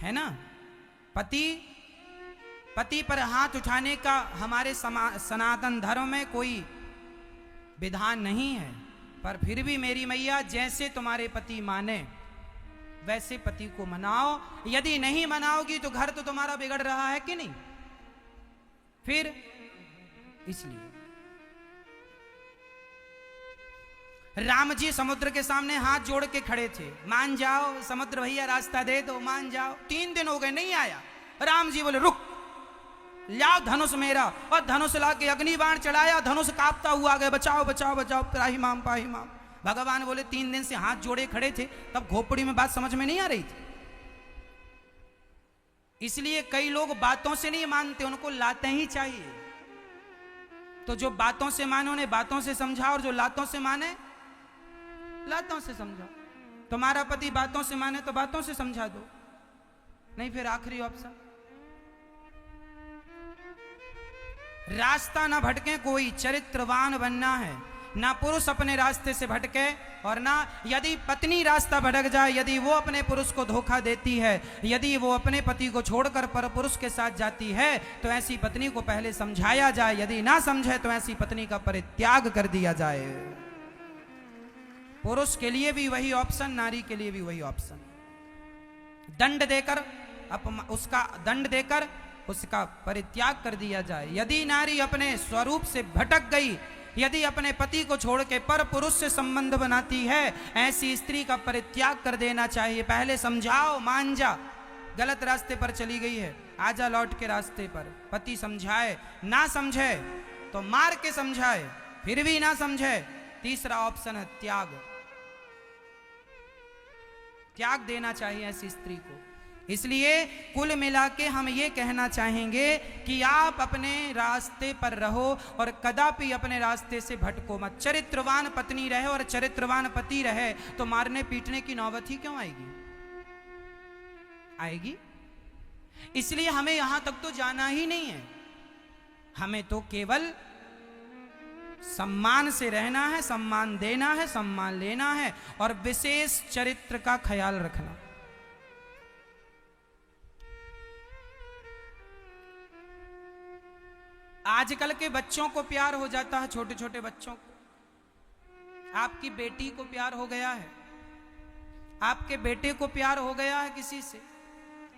है ना। पति पर हाथ उठाने का हमारे सनातन धर्म में कोई विधान नहीं है, पर फिर भी मेरी मैया जैसे तुम्हारे पति माने वैसे पति को मनाओ। यदि नहीं मनाओगी तो घर तो तुम्हारा बिगड़ रहा है कि नहीं। फिर इसलिए राम जी समुद्र के सामने हाथ जोड़ के खड़े थे, मान जाओ समुद्र भैया रास्ता दे दो, मान जाओ। 3 दिन हो गए नहीं आया। राम जी बोले रुक, लाओ धनुष मेरा, और धनुष ला के अग्नि बाण चढ़ाया, धनुष कांपता हुआ गए, बचाओ बचाओ बचाओ पाही माम पाही माम। भगवान बोले 3 दिन से हाथ जोड़े खड़े थे, तब खोपड़ी में बात समझ में नहीं आ रही थी। इसलिए कई लोग बातों से नहीं मानते, उनको लाते ही चाहिए। तो जो बातों से माने उन्हें बातों से समझाओ, और जो लातों से माने लातों से समझाओ। तुम्हारा पति बातों से माने तो बातों से समझा दो, नहीं फिर आखिरी ऑप्शन। रास्ता ना भटके कोई, चरित्रवान बनना है। ना पुरुष अपने रास्ते से भटके, और ना यदि पत्नी रास्ता भटक जाए, यदि वो अपने पुरुष को धोखा देती है, यदि वो अपने पति को छोड़कर पर पुरुष के साथ जाती है, तो ऐसी पत्नी को पहले समझाया जाए। यदि ना समझे तो ऐसी पत्नी का परित्याग कर दिया जाए। पुरुष के लिए भी वही ऑप्शन, नारी के लिए भी वही ऑप्शन। दंड देकर उसका दंड देकर उसका परित्याग कर दिया जाए। यदि नारी अपने स्वरूप से भटक गई, यदि अपने पति को छोड़ के पर पुरुष से संबंध बनाती है, ऐसी स्त्री का परित्याग कर देना चाहिए। पहले समझाओ, मान जा, गलत रास्ते पर चली गई है, आजा लौट के रास्ते पर। पति समझाए, ना समझे तो मार के समझाए, फिर भी ना समझे, तीसरा ऑप्शन है त्याग। त्याग देना चाहिए ऐसी स्त्री को। इसलिए कुल मिला के हम ये कहना चाहेंगे कि आप अपने रास्ते पर रहो और कदापि अपने रास्ते से भटको मत। चरित्रवान पत्नी रहे और चरित्रवान पति रहे तो मारने पीटने की नौबत ही क्यों आएगी? आएगी। इसलिए हमें यहां तक तो जाना ही नहीं है, हमें तो केवल सम्मान से रहना है, सम्मान देना है, सम्मान लेना है और विशेष चरित्र का ख्याल रखना। आजकल के बच्चों को प्यार हो जाता है, छोटे छोटे बच्चों को। आपकी बेटी को प्यार हो गया है, आपके बेटे को प्यार हो गया है किसी से।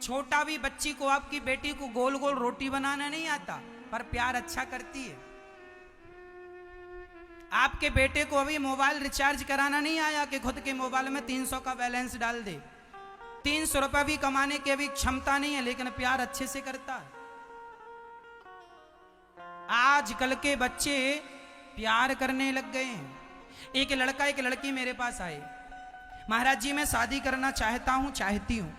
छोटा भी बच्ची को, आपकी बेटी को गोल गोल रोटी बनाना नहीं आता, पर प्यार अच्छा करती है। आपके बेटे को अभी मोबाइल रिचार्ज कराना नहीं आया कि खुद के मोबाइल में 300 का बैलेंस डाल दे। 300 रुपया भी कमाने की अभी क्षमता नहीं है, लेकिन प्यार अच्छे से करता है। आजकल के बच्चे प्यार करने लग गए हैं। एक लड़का एक लड़की मेरे पास आए, महाराज जी मैं शादी करना चाहता हूं, चाहती हूं,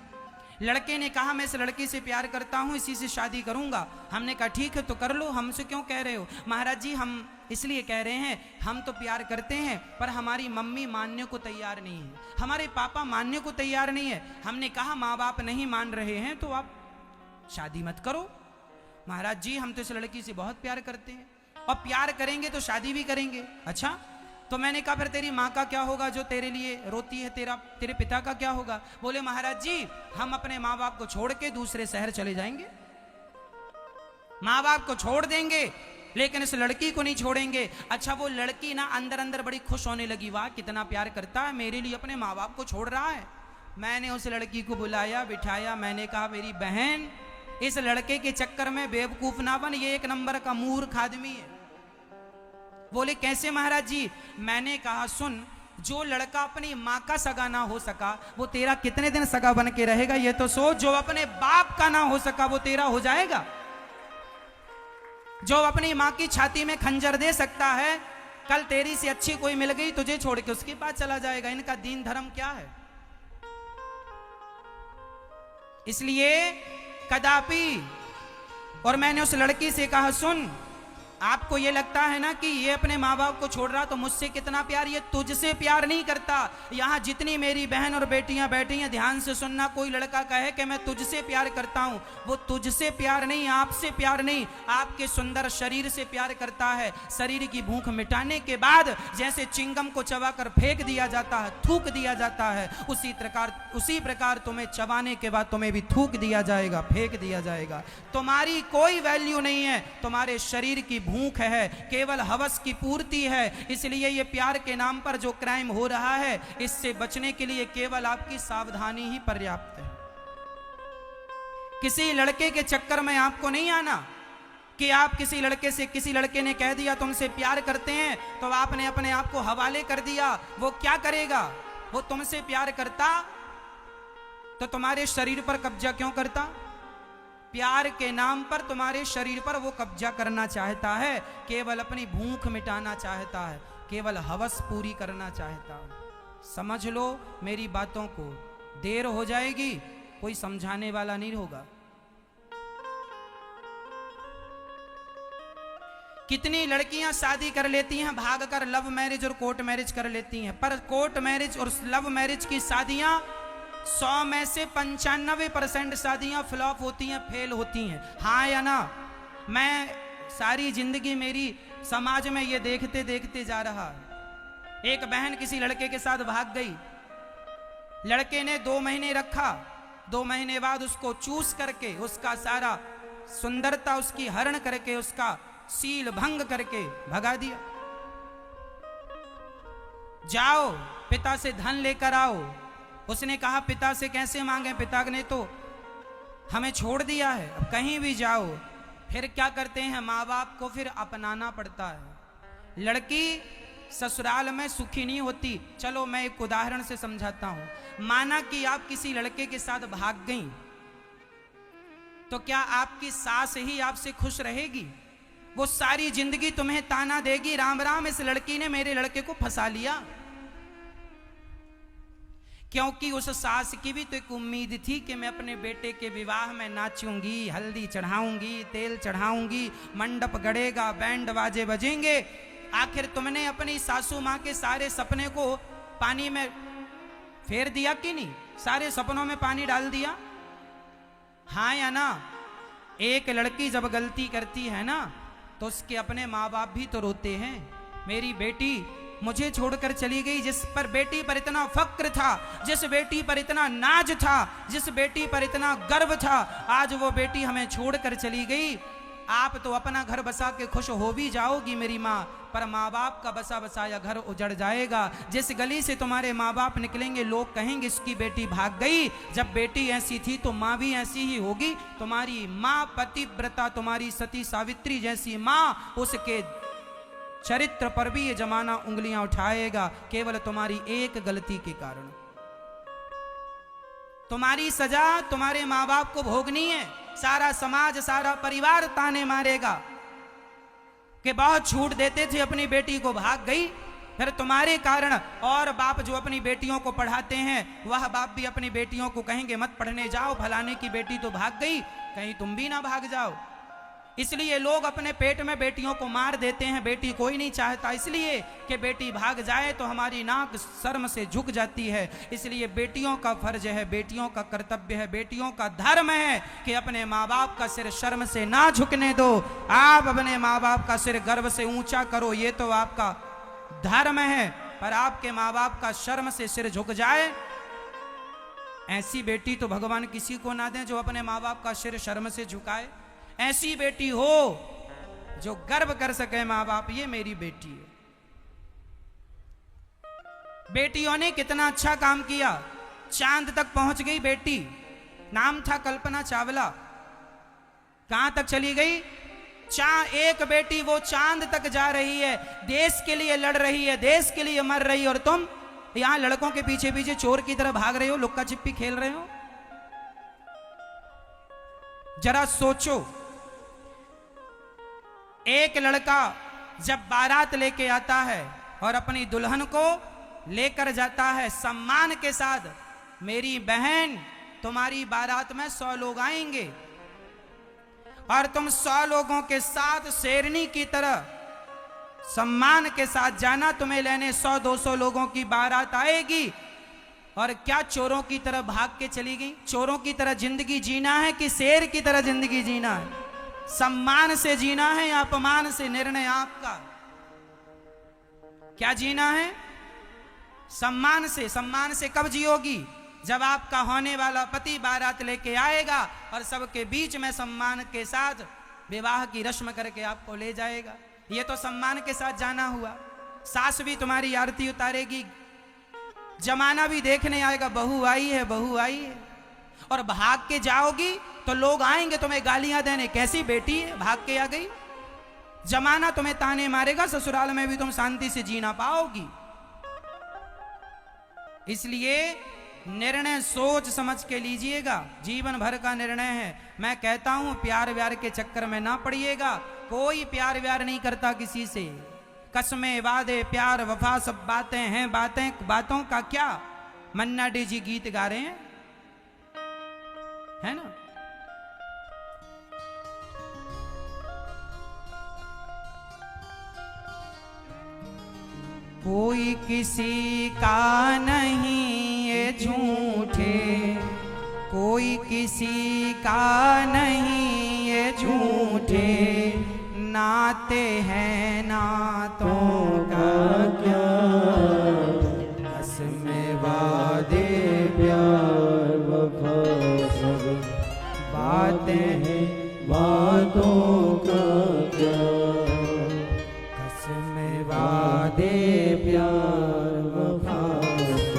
लड़के ने कहा मैं इस लड़की से प्यार करता हूं, इसी से शादी करूंगा। हमने कहा ठीक है तो कर लो, हमसे क्यों कह रहे हो? महाराज जी हम इसलिए कह रहे हैं, हम तो प्यार करते हैं पर हमारी मम्मी मानने को तैयार नहीं है, हमारे पापा मानने को तैयार नहीं है। हमने कहा माँ बाप नहीं मान रहे हैं तो आप शादी मत करो। महाराज जी हम तो इस लड़की से बहुत प्यार करते हैं और प्यार करेंगे तो शादी भी करेंगे। अच्छा, तो मैंने कहा फिर तेरी माँ का क्या होगा जो तेरे लिए रोती है, तेरे पिता का क्या होगा? बोले महाराज जी हम अपने माँ बाप को छोड़ के दूसरे शहर चले जाएंगे, माँ बाप को छोड़ देंगे लेकिन इस लड़की को नहीं छोड़ेंगे। अच्छा, वो लड़की ना अंदर अंदर बड़ी खुश होने लगी, वाह कितना प्यार करता है, मेरे लिए अपने माँ बाप को छोड़ रहा है। मैंने उस लड़की को बुलाया, बिठाया, मैंने कहा मेरी बहन इस लड़के के चक्कर में बेवकूफ ना बन, ये एक नंबर का मूर्ख आदमी है। बोले कैसे महाराज जी? मैंने कहा सुन, जो लड़का अपनी माँ का सगा ना हो सका वो तेरा कितने दिन सगा बन के रहेगा ये तो सोच। जो अपने बाप का ना हो सका वो तेरा हो जाएगा। जो अपनी माँ की छाती में खंजर दे सकता है, कल तेरी से अच्छी कोई मिल गई तुझे छोड़ के उसके पास चला जाएगा। इनका दीन धर्म क्या है? इसलिए कदापि। और मैंने उस लड़की से कहा सुन, आपको ये लगता है ना कि ये अपने माँ बाप को छोड़ रहा तो मुझसे कितना प्यार, ये तुझसे प्यार नहीं करता। यहाँ जितनी मेरी बहन और बेटियां बैठी हैं ध्यान से सुनना, कोई लड़का कहे कि मैं तुझसे प्यार करता हूँ, वो तुझसे प्यार नहीं, आपसे प्यार नहीं, आपके सुंदर शरीर से प्यार करता है। शरीर की भूख मिटाने के बाद जैसे चिंगम को चबाकर फेंक दिया जाता है, थूक दिया जाता है, उसी प्रकार तुम्हें चबाने के बाद तुम्हें भी थूक दिया जाएगा, फेंक दिया जाएगा। तुम्हारी कोई वैल्यू नहीं है, तुम्हारे शरीर की भूख है, केवल हवस की पूर्ति है। इसलिए ये प्यार के नाम पर जो क्राइम हो रहा है, इससे बचने के लिए केवल आपकी सावधानी ही पर्याप्त है। किसी लड़के के चक्कर में आपको नहीं आना कि आप किसी लड़के से, किसी लड़के ने कह दिया तुमसे प्यार करते हैं तो आपने अपने आप को हवाले कर दिया। वो क्या करेगा? वो तुमसे प्यार करता तो तुम्हारे शरीर पर कब्जा क्यों करता? प्यार के नाम पर तुम्हारे शरीर पर वो कब्जा करना चाहता है, केवल अपनी भूख मिटाना चाहता है, केवल हवस पूरी करना चाहता है। समझ लो मेरी बातों को, देर हो जाएगी, कोई समझाने वाला नहीं होगा। कितनी लड़कियां शादी कर लेती हैं भागकर, लव मैरिज और कोर्ट मैरिज कर लेती हैं, पर कोर्ट मैरिज और लव मैरिज की शादियां 100 में से 95% शादियां फ्लॉप होती हैं, फेल होती हैं। हाँ या ना? मैं सारी जिंदगी मेरी समाज में ये देखते देखते जा रहा। एक बहन किसी लड़के के साथ भाग गई, लड़के ने 2 महीने रखा, 2 महीने बाद उसको चूस करके, उसका सारा सुंदरता उसकी हरण करके, उसका सील भंग करके भगा दिया। जाओ पिता से धन लेकर आओ। उसने कहा पिता से कैसे मांगे, पिता ने तो हमें छोड़ दिया है, अब कहीं भी जाओ। फिर क्या करते हैं, माँ बाप को फिर अपनाना पड़ता है। लड़की ससुराल में सुखी नहीं होती। चलो मैं एक उदाहरण से समझाता हूं। माना कि आप किसी लड़के के साथ भाग गई, तो क्या आपकी सास ही आपसे खुश रहेगी? वो सारी जिंदगी तुम्हें ताना देगी, राम राम इस लड़की ने मेरे लड़के को फंसा लिया। क्योंकि उस सास की भी तो एक उम्मीद थी कि मैं अपने बेटे के विवाह में नाचूंगी, हल्दी चढ़ाऊंगी, तेल चढ़ाऊंगी, मंडप गड़ेगा, बैंड बाजे बजेंगे। आखिर तुमने अपनी सासू माँ के सारे सपने को पानी में फेर दिया कि नहीं? सारे सपनों में पानी डाल दिया? हाँ या ना? एक लड़की जब गलती करती है ना तो उसके अपने माँ बाप भी तो रोते हैं। मेरी बेटी मुझे छोड़कर चली गई, जिस पर बेटी पर इतना फक्र था, जिस बेटी पर इतना नाज था, जिस बेटी पर इतना गर्व था, आज वो बेटी हमें छोड़कर चली गई। आप तो अपना घर बसा के खुश हो भी जाओगी मेरी माँ, पर माँ बाप का बसा बसाया घर उजड़ जाएगा। जिस गली से तुम्हारे माँ बाप निकलेंगे लोग कहेंगे इसकी बेटी भाग गई। जब बेटी ऐसी थी तो माँ भी ऐसी ही होगी। तुम्हारी माँ पतिव्रता, तुम्हारी सती सावित्री जैसी माँ, उसके चरित्र पर भी ये जमाना उंगलियां उठाएगा, केवल तुम्हारी एक गलती के कारण। तुम्हारी सजा तुम्हारे माँ बाप को भोगनी है। सारा समाज, सारा परिवार ताने मारेगा कि बहुत छूट देते थे, अपनी बेटी को भाग गई, फिर तुम्हारे कारण और बाप जो अपनी बेटियों को पढ़ाते हैं वह बाप भी अपनी बेटियों को कहेंगे मत पढ़ने जाओ, फलाने की बेटी तो भाग गई, कहीं तुम भी ना भाग जाओ। इसलिए लोग अपने पेट में बेटियों को मार देते हैं। बेटी कोई नहीं चाहता, इसलिए कि बेटी भाग जाए तो हमारी नाक शर्म से झुक जाती है। इसलिए बेटियों का फर्ज है, बेटियों का कर्तव्य है, बेटियों का धर्म है कि अपने माँ बाप का सिर शर्म से ना झुकने दो। आप अपने माँ बाप का सिर गर्व से ऊंचा करो, ये तो आपका धर्म है। पर आपके माँ बाप का शर्म से सिर झुक जाए, ऐसी बेटी तो भगवान किसी को ना दें जो अपने माँ बाप का सिर शर्म से झुकाए। ऐसी बेटी हो जो गर्व कर सके माँ बाप, ये मेरी बेटी है। बेटियों ने कितना अच्छा काम किया, चांद तक पहुंच गई बेटी, नाम था कल्पना चावला। कहां तक चली गई? एक बेटी वो चांद तक जा रही है, देश के लिए लड़ रही है, देश के लिए मर रही है, और तुम यहां लड़कों के पीछे पीछे चोर की तरह भाग रहे हो, लुक्का छिपी खेल रहे हो। जरा सोचो, एक लड़का जब बारात लेके आता है और अपनी दुल्हन को लेकर जाता है सम्मान के साथ, मेरी बहन तुम्हारी बारात में 100 लोग आएंगे और तुम 100 लोगों के साथ शेरनी की तरह सम्मान के साथ जाना, तुम्हें लेने 100-200 लोगों की बारात आएगी। और क्या चोरों की तरह भाग के चली गई? चोरों की तरह जिंदगी जीना है कि शेर की तरह जिंदगी जीना है? सम्मान से जीना है या अपमान से? निर्णय आपका। क्या जीना है? सम्मान से। सम्मान से कब जियोगी? जब आपका होने वाला पति बारात लेके आएगा और सबके बीच में सम्मान के साथ विवाह की रस्म करके आपको ले जाएगा। ये तो सम्मान के साथ जाना हुआ। सास भी तुम्हारी आरती उतारेगी, जमाना भी देखने आएगा, बहू आई है, बहू आई है। और भाग के जाओगी तो लोग आएंगे तुम्हें गालियां देने, कैसी बेटी है, भाग के आ गई। जमाना तुम्हें ताने मारेगा, ससुराल में भी तुम शांति से जी ना पाओगी। इसलिए निर्णय सोच समझ के लीजिएगा, जीवन भर का निर्णय है। मैं कहता हूं प्यार व्यार के चक्कर में ना पड़िएगा। कोई प्यार व्यार नहीं करता किसी से। कसमें वादे प्यार वफा सब बातें हैं, बातों का क्या? मन्ना डे जी गीत गा रहे हैं, है ना? कोई किसी का नहीं ये झूठे, कोई किसी का नहीं ये झूठे, नाते हैं नातों का क्या, कसमें वादे प्यार वफा सब बातें हैं, बातों का क्या, कसमें वादे प्यार वफा सब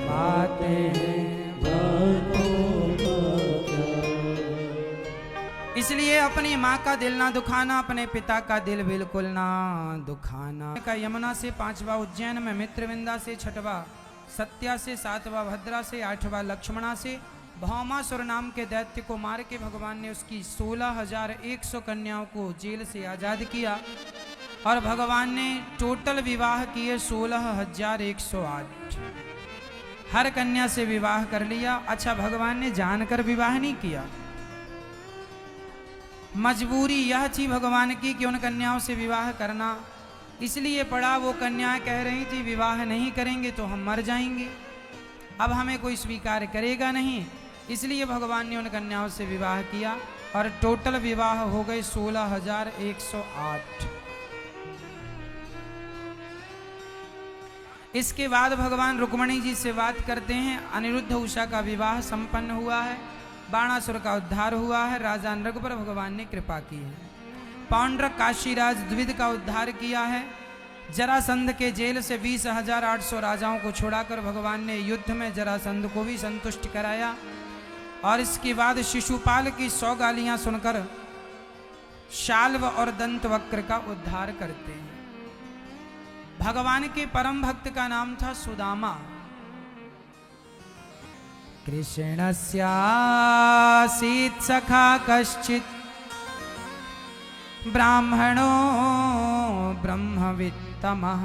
बातें हैं, बातों का क्या। इसलिए अपनी माँ का दिल ना दुखाना, अपने पिता का दिल बिल्कुल ना दुखाना। का यमुना से 5वां, उज्जैन में मित्रविंदा से 6वां, सत्या से 7वां, भद्रा से 8वां, लक्ष्मणा से भौमासुर नाम के दैत्य को मार के भगवान ने उसकी 16,100 कन्याओं को जेल से आजाद किया। और भगवान ने टोटल विवाह किए 16,108। हर कन्या से विवाह कर लिया। अच्छा, भगवान ने जानकर विवाह नहीं किया, मजबूरी यह थी भगवान की कि उन कन्याओं से विवाह करना इसलिए पड़ा। वो कन्याएं कह रही थी विवाह नहीं करेंगे तो हम मर जाएंगे, अब हमें कोई स्वीकार करेगा नहीं, इसलिए भगवान ने उन कन्याओं से विवाह किया और टोटल विवाह हो गए 16,108। इसके बाद भगवान रुक्मणी जी से बात करते हैं। अनिरुद्ध उषा का विवाह संपन्न हुआ है, बाणासुर का उद्धार हुआ है, राजा नृग पर भगवान ने कृपा की है। पौंड्रक काशीराज द्विविद का उद्धार किया है। जरासंध के जेल से 20,800 राजाओं को छुड़ाकर भगवान ने युद्ध में जरासंध को भी संतुष्ट कराया। और इसके बाद शिशुपाल की 100 गालियां सुनकर शाल्व और दंतवक्र का उद्धार करते हैं। भगवान के परम भक्त का नाम था सुदामा। कृष्णस्यासीत् सखा कश्चित् ब्राह्मणो ब्रह्मवित्तमः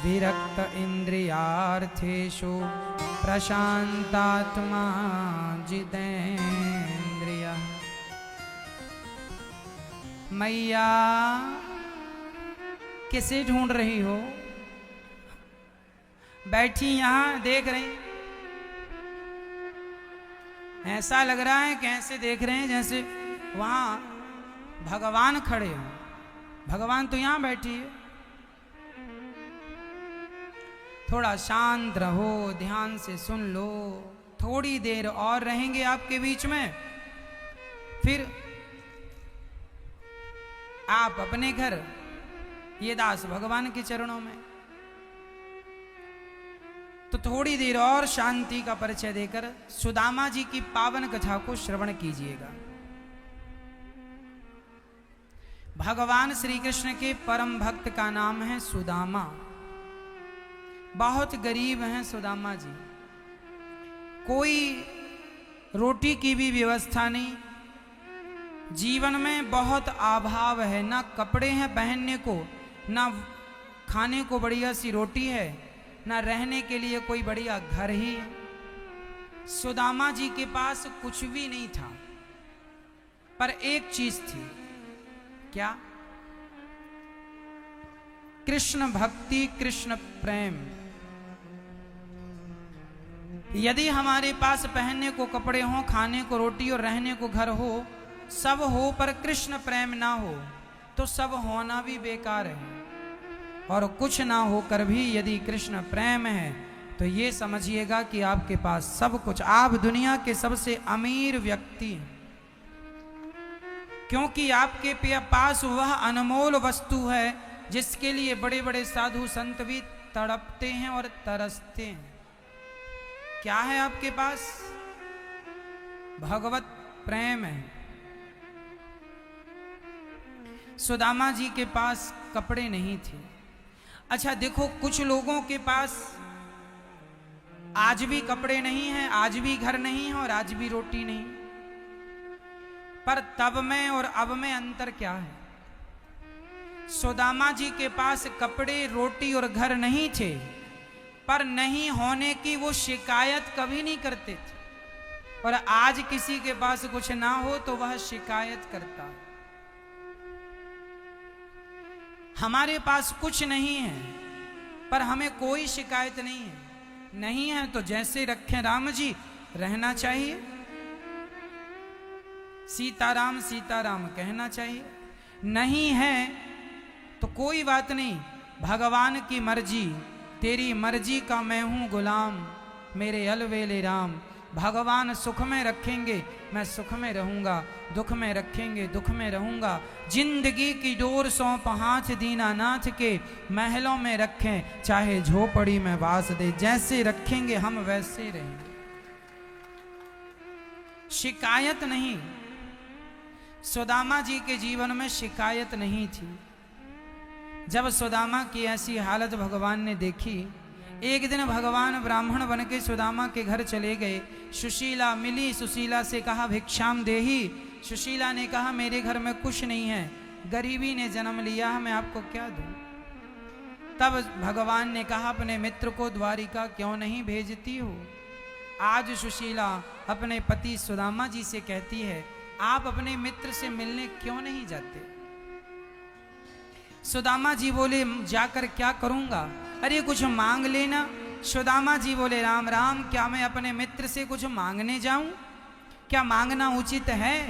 विरक्त इंद्रियार्थेषु प्रशांतात्मा जितेन्द्रिय। मैया किसे ढूंढ रही हो? बैठी यहां देख रही, ऐसा लग रहा है कैसे देख रहे हैं जैसे वहां भगवान खड़े हो। भगवान तो यहां बैठी है। थोड़ा शांत रहो, ध्यान से सुन लो। थोड़ी देर और रहेंगे आपके बीच में, फिर आप अपने घर, ये दास भगवान के चरणों में। तो थोड़ी देर और शांति का परिचय देकर सुदामा जी की पावन कथा को श्रवण कीजिएगा। भगवान श्री कृष्ण के परम भक्त का नाम है सुदामा। बहुत गरीब हैं सुदामा जी। कोई रोटी की भी व्यवस्था नहीं, जीवन में बहुत अभाव है। ना कपड़े हैं पहनने को, ना खाने को बढ़िया सी रोटी है, ना रहने के लिए कोई बढ़िया घर ही है। सुदामा जी के पास कुछ भी नहीं था, पर एक चीज थी। क्या? कृष्ण भक्ति, कृष्ण प्रेम। यदि हमारे पास पहनने को कपड़े हो, खाने को रोटी और रहने को घर हो, सब हो, पर कृष्ण प्रेम ना हो तो सब होना भी बेकार है। और कुछ ना होकर भी यदि कृष्ण प्रेम है तो ये समझिएगा कि आपके पास सब कुछ, आप दुनिया के सबसे अमीर व्यक्ति हैं। क्योंकि आपके पास वह अनमोल वस्तु है जिसके लिए बड़े बड़े साधु संत भी तड़पते हैं और तरसते हैं। क्या है आपके पास? भगवत प्रेम है। सुदामा जी के पास कपड़े नहीं थे। अच्छा देखो, कुछ लोगों के पास आज भी कपड़े नहीं हैं, आज भी घर नहीं है और आज भी रोटी नहीं, पर तब में और अब में अंतर क्या है? सुदामा जी के पास कपड़े, रोटी और घर नहीं थे, पर नहीं होने की वो शिकायत कभी नहीं करते थे। और आज किसी के पास कुछ ना हो तो वह शिकायत करता है। हमारे पास कुछ नहीं है पर हमें कोई शिकायत नहीं है। नहीं है तो जैसे रखें राम जी, रहना चाहिए। सीताराम सीताराम कहना चाहिए। नहीं है तो कोई बात नहीं, भगवान की मर्जी, तेरी मर्जी का मैं हूं गुलाम, मेरे अलवेले राम। भगवान सुख में रखेंगे मैं सुख में रहूंगा, दुख में रखेंगे दुख में रहूंगा। जिंदगी की डोर सौंप हाथ दीनानाथ के, महलों में रखें चाहे झोपड़ी में वास दे। जैसे रखेंगे हम वैसे रहेंगे। शिकायत नहीं। सुदामा जी के जीवन में शिकायत नहीं थी। जब सुदामा की ऐसी हालत भगवान ने देखी, एक दिन भगवान ब्राह्मण बन के सुदामा के घर चले गए। सुशीला मिली, सुशीला से कहा भिक्षाम देही। सुशीला ने कहा मेरे घर में कुछ नहीं है, गरीबी ने जन्म लिया है, मैं आपको क्या दूं? तब भगवान ने कहा अपने मित्र को द्वारिका क्यों नहीं भेजती हो? आज सुशीला अपने पति सुदामा जी से कहती है आप अपने मित्र से मिलने क्यों नहीं जाते? सुदामा जी बोले जाकर क्या करूंगा? अरे कुछ मांग लेना। सुदामा जी बोले राम राम, क्या मैं अपने मित्र से कुछ मांगने जाऊं? क्या मांगना उचित है?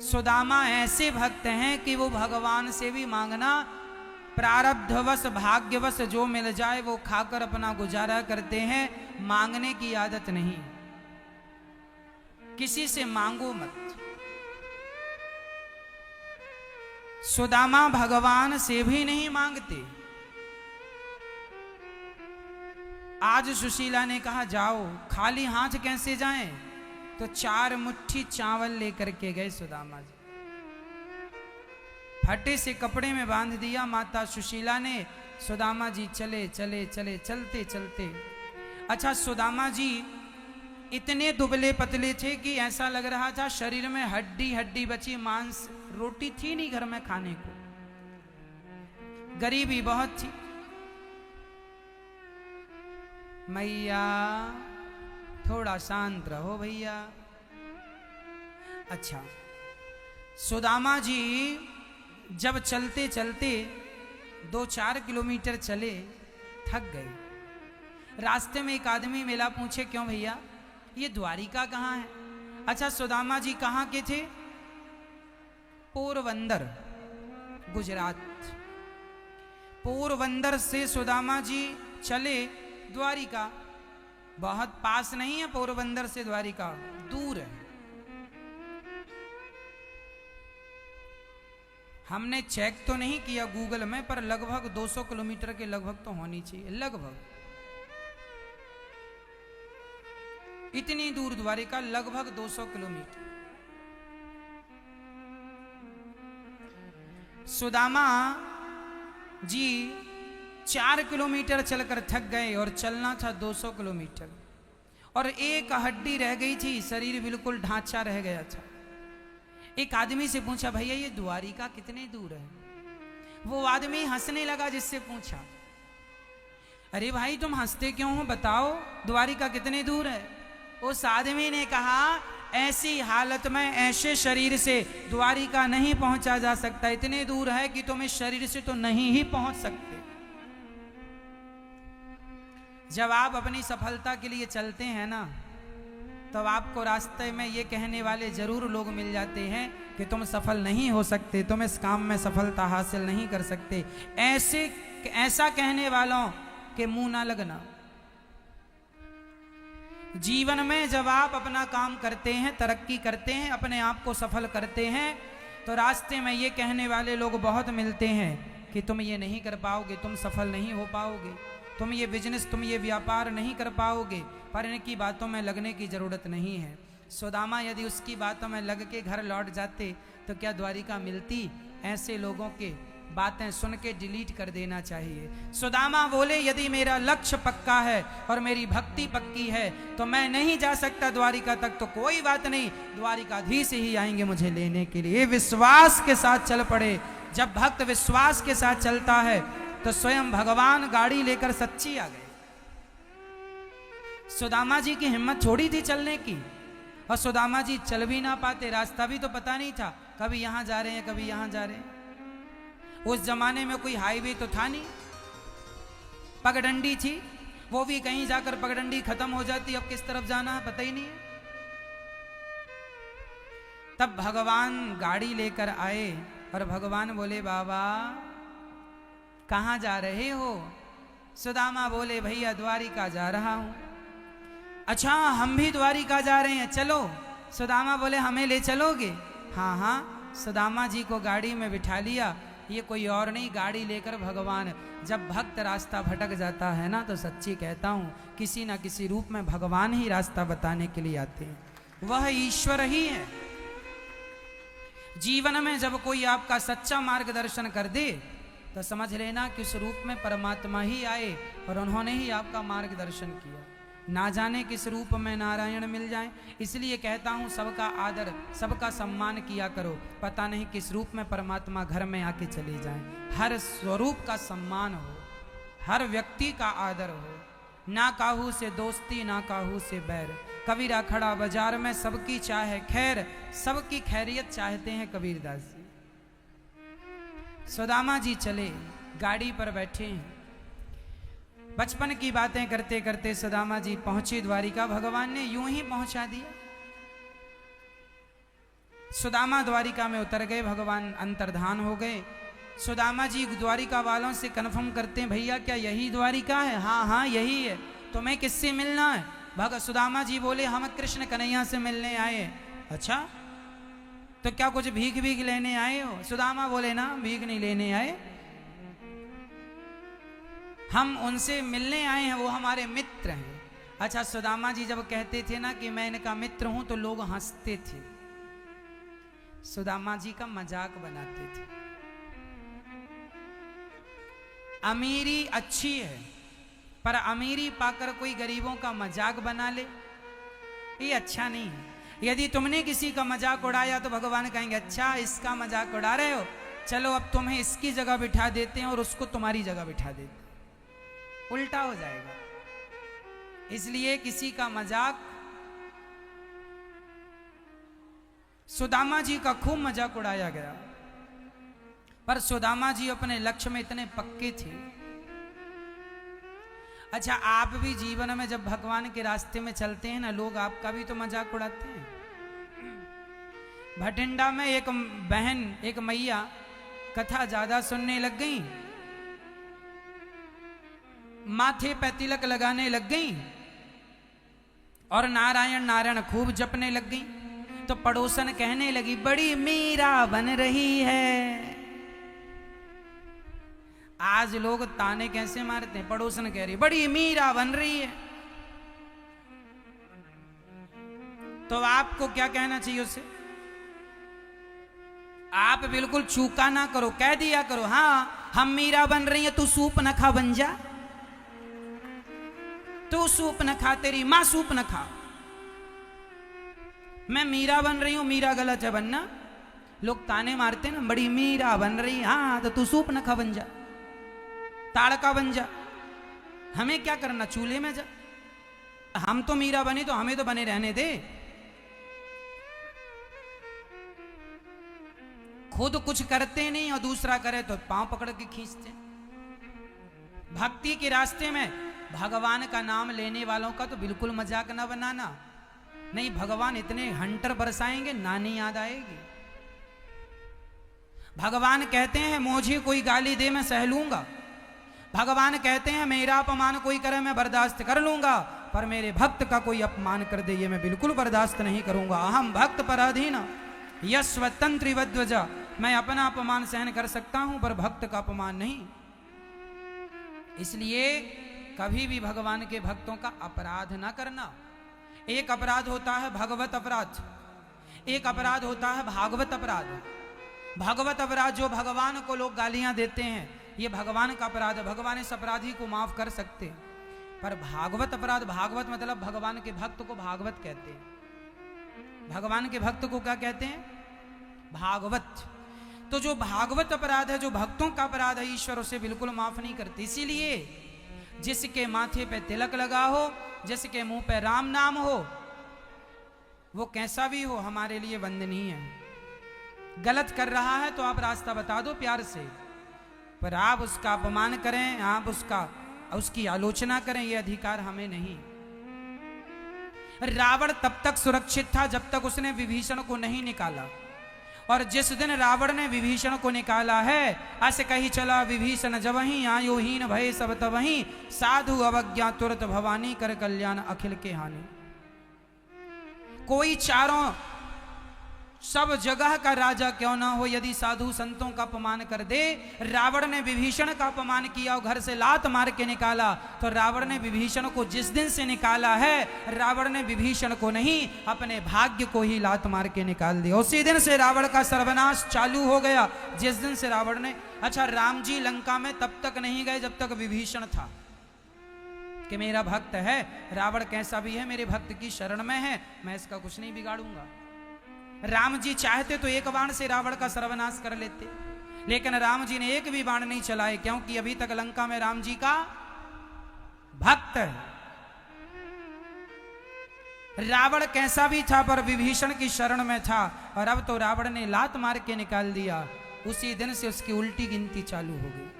सुदामा ऐसे भक्त हैं कि वो भगवान से भी मांगना, प्रारब्धवश भाग्यवश जो मिल जाए वो खाकर अपना गुजारा करते हैं। मांगने की आदत नहीं। किसी से मांगो मत। सुदामा भगवान से भी नहीं मांगते। आज सुशीला ने कहा जाओ, खाली हाथ कैसे जाएं? तो 4 मुट्ठी चावल लेकर के गए सुदामा जी। फटे से कपड़े में बांध दिया माता सुशीला ने। सुदामा जी चले चले चले चलते चलते। अच्छा सुदामा जी इतने दुबले पतले थे कि ऐसा लग रहा था शरीर में हड्डी हड्डी बची, मांस रोटी थी नहीं घर में खाने को। गरीबी बहुत थी। मैया थोड़ा शांत रहो भैया। अच्छा, सुदामा जी जब चलते चलते 2-4 किलोमीटर चले, थक गए। रास्ते में एक आदमी मिला, पूछे क्यों भैया ये द्वारिका कहाँ है? अच्छा, सुदामा जी कहाँ के थे? पोरबंदर, गुजरात। पोरबंदर से सुदामा जी चले द्वारिका। बहुत पास नहीं है पोरबंदर से द्वारिका, दूर है। हमने चेक तो नहीं किया गूगल में, पर लगभग 200 किलोमीटर के लगभग तो होनी चाहिए, लगभग इतनी दूर द्वारिका, लगभग 200 किलोमीटर। सुदामा जी 4 किलोमीटर चलकर थक गए और चलना था 200 किलोमीटर, और एक हड्डी रह गई थी, शरीर बिल्कुल ढांचा रह गया था। एक आदमी से पूछा, भैया ये द्वारिका कितने दूर है? वो आदमी हंसने लगा, जिससे पूछा, अरे भाई तुम हंसते क्यों हो, बताओ द्वारिका कितने दूर है? उस आदमी ने कहा, ऐसी हालत में ऐसे शरीर से द्वारिका नहीं पहुंचा जा सकता, इतने दूर है कि तुम इस शरीर से तो नहीं ही पहुंच सकते। जब आप अपनी सफलता के लिए चलते हैं ना, तब आपको रास्ते में ये कहने वाले जरूर लोग मिल जाते हैं कि तुम सफल नहीं हो सकते, तुम इस काम में सफलता हासिल नहीं कर सकते। ऐसा कहने वालों के मुंह ना लगना। जीवन में जब आप अपना काम करते हैं, तरक्की करते हैं, अपने आप को सफल करते हैं, तो रास्ते में ये कहने वाले लोग बहुत मिलते हैं कि तुम ये नहीं कर पाओगे, तुम सफल नहीं हो पाओगे, तुम ये बिजनेस, तुम ये व्यापार नहीं कर पाओगे। पर इनकी बातों में लगने की जरूरत नहीं है। सुदामा यदि उसकी बातों में लग के घर लौट जाते तो क्या द्वारिका मिलती? ऐसे लोगों के बातें सुन के डिलीट कर देना चाहिए। सुदामा बोले, यदि मेरा लक्ष्य पक्का है और मेरी भक्ति पक्की है तो मैं नहीं जा सकता द्वारिका तक, तो कोई बात नहीं, द्वारिकाधीश ही आएंगे मुझे लेने के लिए। विश्वास के साथ चल पड़े। जब भक्त विश्वास के साथ चलता है तो स्वयं भगवान गाड़ी लेकर सच्ची आ गए। सुदामा जी की हिम्मत छोड़ी थी चलने की, और सुदामा जी चल भी ना पाते, रास्ता भी तो पता नहीं था, कभी यहां जा रहे हैं कभी यहां जा रहे हैं। उस जमाने में कोई हाईवे तो था नहीं, पगडंडी थी, वो भी कहीं जाकर पगडंडी खत्म हो जाती, अब किस तरफ जाना है पता ही नहीं है। तब भगवान गाड़ी लेकर आए और भगवान बोले, बाबा कहाँ जा रहे हो? सुदामा बोले, भैया द्वारिका जा रहा हूं। अच्छा, हम भी द्वारिका जा रहे हैं, चलो। सुदामा बोले, हमें ले चलोगे? हाँ हाँ। सुदामा जी को गाड़ी में बिठा लिया। ये कोई और नहीं, गाड़ी लेकर भगवान। जब भक्त रास्ता भटक जाता है ना, तो सच्ची कहता हूँ किसी ना किसी रूप में भगवान ही रास्ता बताने के लिए आते हैं, वह ईश्वर ही है। जीवन में जब कोई आपका सच्चा मार्गदर्शन कर दे तो समझ लेना कि उस रूप में परमात्मा ही आए और उन्होंने ही आपका मार्गदर्शन किया। ना जाने किस रूप में नारायण मिल जाए। इसलिए कहता हूँ सबका आदर, सबका सम्मान किया करो, पता नहीं किस रूप में परमात्मा घर में आके चले जाए। हर स्वरूप का सम्मान हो, हर व्यक्ति का आदर हो, ना काहू से दोस्ती ना काहू से बैर। कबीरा खड़ा बाजार में सबकी चाहे खैर, सबकी खैरियत चाहते हैं कबीरदास जी। सुदामा जी चले, गाड़ी पर बैठे हैं। बचपन की बातें करते करते सुदामा जी पहुंचे द्वारिका। भगवान ने यूं ही पहुंचा दिया। सुदामा द्वारिका में उतर गए, भगवान अंतर्धान हो गए। सुदामा जी द्वारिका वालों से कन्फर्म करते हैं, भैया क्या यही द्वारिका है? हाँ हाँ यही है। तुम्हें किससे मिलना है? सुदामा जी बोले, हम कृष्ण कन्हैया से मिलने आए। अच्छा, तो क्या कुछ भीख भीख लेने आए हो? सुदामा बोले, ना भीख नहीं लेने आए, हम उनसे मिलने आए हैं, वो हमारे मित्र हैं। अच्छा, सुदामा जी जब कहते थे ना कि मैं इनका मित्र हूं तो लोग हंसते थे, सुदामा जी का मजाक बनाते थे। अमीरी अच्छी है, पर अमीरी पाकर कोई गरीबों का मजाक बना ले, ये अच्छा नहीं है। यदि तुमने किसी का मजाक उड़ाया तो भगवान कहेंगे, अच्छा इसका मजाक उड़ा रहे हो, चलो अब तुम्हें इसकी जगह बिठा देते हैं और उसको तुम्हारी जगह बिठा देते हैं। उल्टा हो जाएगा। इसलिए किसी का मजाक, सुदामा जी का खूब मजाक उड़ाया गया, पर सुदामा जी अपने लक्ष्य में इतने पक्के थे। अच्छा, आप भी जीवन में जब भगवान के रास्ते में चलते हैं ना, लोग आपका भी तो मजाक उड़ाते हैं। भटिंडा में एक बहन, एक मैया कथा ज्यादा सुनने लग गई, माथे पे तिलक लगाने लग गई और नारायण नारायण खूब जपने लग गई। तो पड़ोसन कहने लगी, बड़ी मीरा बन रही है। आज लोग ताने कैसे मारते हैं, पड़ोसन कह रही बड़ी मीरा बन रही है। तो आपको क्या कहना चाहिए उसे? आप बिल्कुल चूका ना करो, कह दिया करो, हाँ हम मीरा बन रही है, तू सूप न खा, बन जा। तू सूप न खा, तेरी मां सूप न खा। मैं मीरा बन रही हूं, मीरा गलत है बनना। लोग ताने मारते ना, बड़ी मीरा बन रही, हाँ तो तू सूप न खा, बन जा, ताड़का बन जा। हमें क्या करना, चूल्हे में जा। हम तो मीरा बने तो हमें तो बने रहने दे। खुद कुछ करते नहीं और दूसरा करे तो पांव पकड़ के खींचते। भक्ति के रास्ते में भगवान का नाम लेने वालों का तो बिल्कुल मजाक ना बनाना। नहीं, भगवान इतने हंटर बरसाएंगे, नानी याद आएगी। भगवान कहते हैं मुझे कोई गाली दे मैं सह लूंगा। भगवान कहते हैं मेरा अपमान कोई करे मैं बर्दाश्त कर लूंगा, पर मेरे भक्त का कोई अपमान कर दे ये मैं बिल्कुल बर्दाश्त नहीं करूंगा। अहम भक्त पराधीन यस्वतंत्री वध्वजा। मैं अपना अपमान सहन कर सकता हूं पर भक्त का अपमान नहीं। इसलिए कभी भी भगवान के भक्तों का अपराध ना करना। एक अपराध होता है भगवत अपराध, एक अपराध होता है भागवत अपराध। भागवत अपराध जो भगवान को लोग गालियां देते हैं, ये भगवान का अपराध है, भगवान इस अपराधी को माफ कर सकते हैं। पर भागवत अपराध, भागवत मतलब भगवान के भक्त को भागवत कहते हैं। भगवान के भक्त को क्या कहते हैं? भागवत। तो जो भागवत अपराध है, जो भक्तों का अपराध है, ईश्वर उसे बिल्कुल माफ नहीं करते। इसीलिए जिसके माथे पे तिलक लगा हो, जिसके मुंह पे राम नाम हो, वो कैसा भी हो हमारे लिए वंदनीय है। गलत कर रहा है तो आप रास्ता बता दो प्यार से, पर आप उसका अपमान करें, आप उसकी आलोचना करें, ये अधिकार हमें नहीं। रावण तब तक सुरक्षित था जब तक उसने विभीषण को नहीं निकाला, और जिस दिन रावण ने विभीषण को निकाला है, अस कही चला विभीषण जबहि आयो हीन भय सब तबहि, साधु अवज्ञा तुरत भवानी कर कल्याण अखिल के हानि। कोई चारों सब जगह का राजा क्यों ना हो, यदि साधु संतों का अपमान कर दे। रावण ने विभीषण का अपमान किया और घर से लात मार के निकाला, तो रावण ने विभीषण को जिस दिन से निकाला है, रावण ने विभीषण को नहीं अपने भाग्य को ही लात मार के निकाल दिया। उसी दिन से रावण का सर्वनाश चालू हो गया, जिस दिन से रावण ने। अच्छा, राम जी लंका में तब तक नहीं गए जब तक विभीषण था कि मेरा भक्त है, रावण कैसा भी है मेरे भक्त की शरण में है, मैं इसका कुछ नहीं बिगाड़ूंगा। राम जी चाहते तो एक बाण से रावण का सर्वनाश कर लेते, लेकिन राम जी ने एक भी बाण नहीं चलाए, क्योंकि अभी तक लंका में राम जी का भक्त है। रावण कैसा भी था पर विभीषण की शरण में था, और अब तो रावण ने लात मार के निकाल दिया। उसी दिन से उसकी उल्टी गिनती चालू हो गई।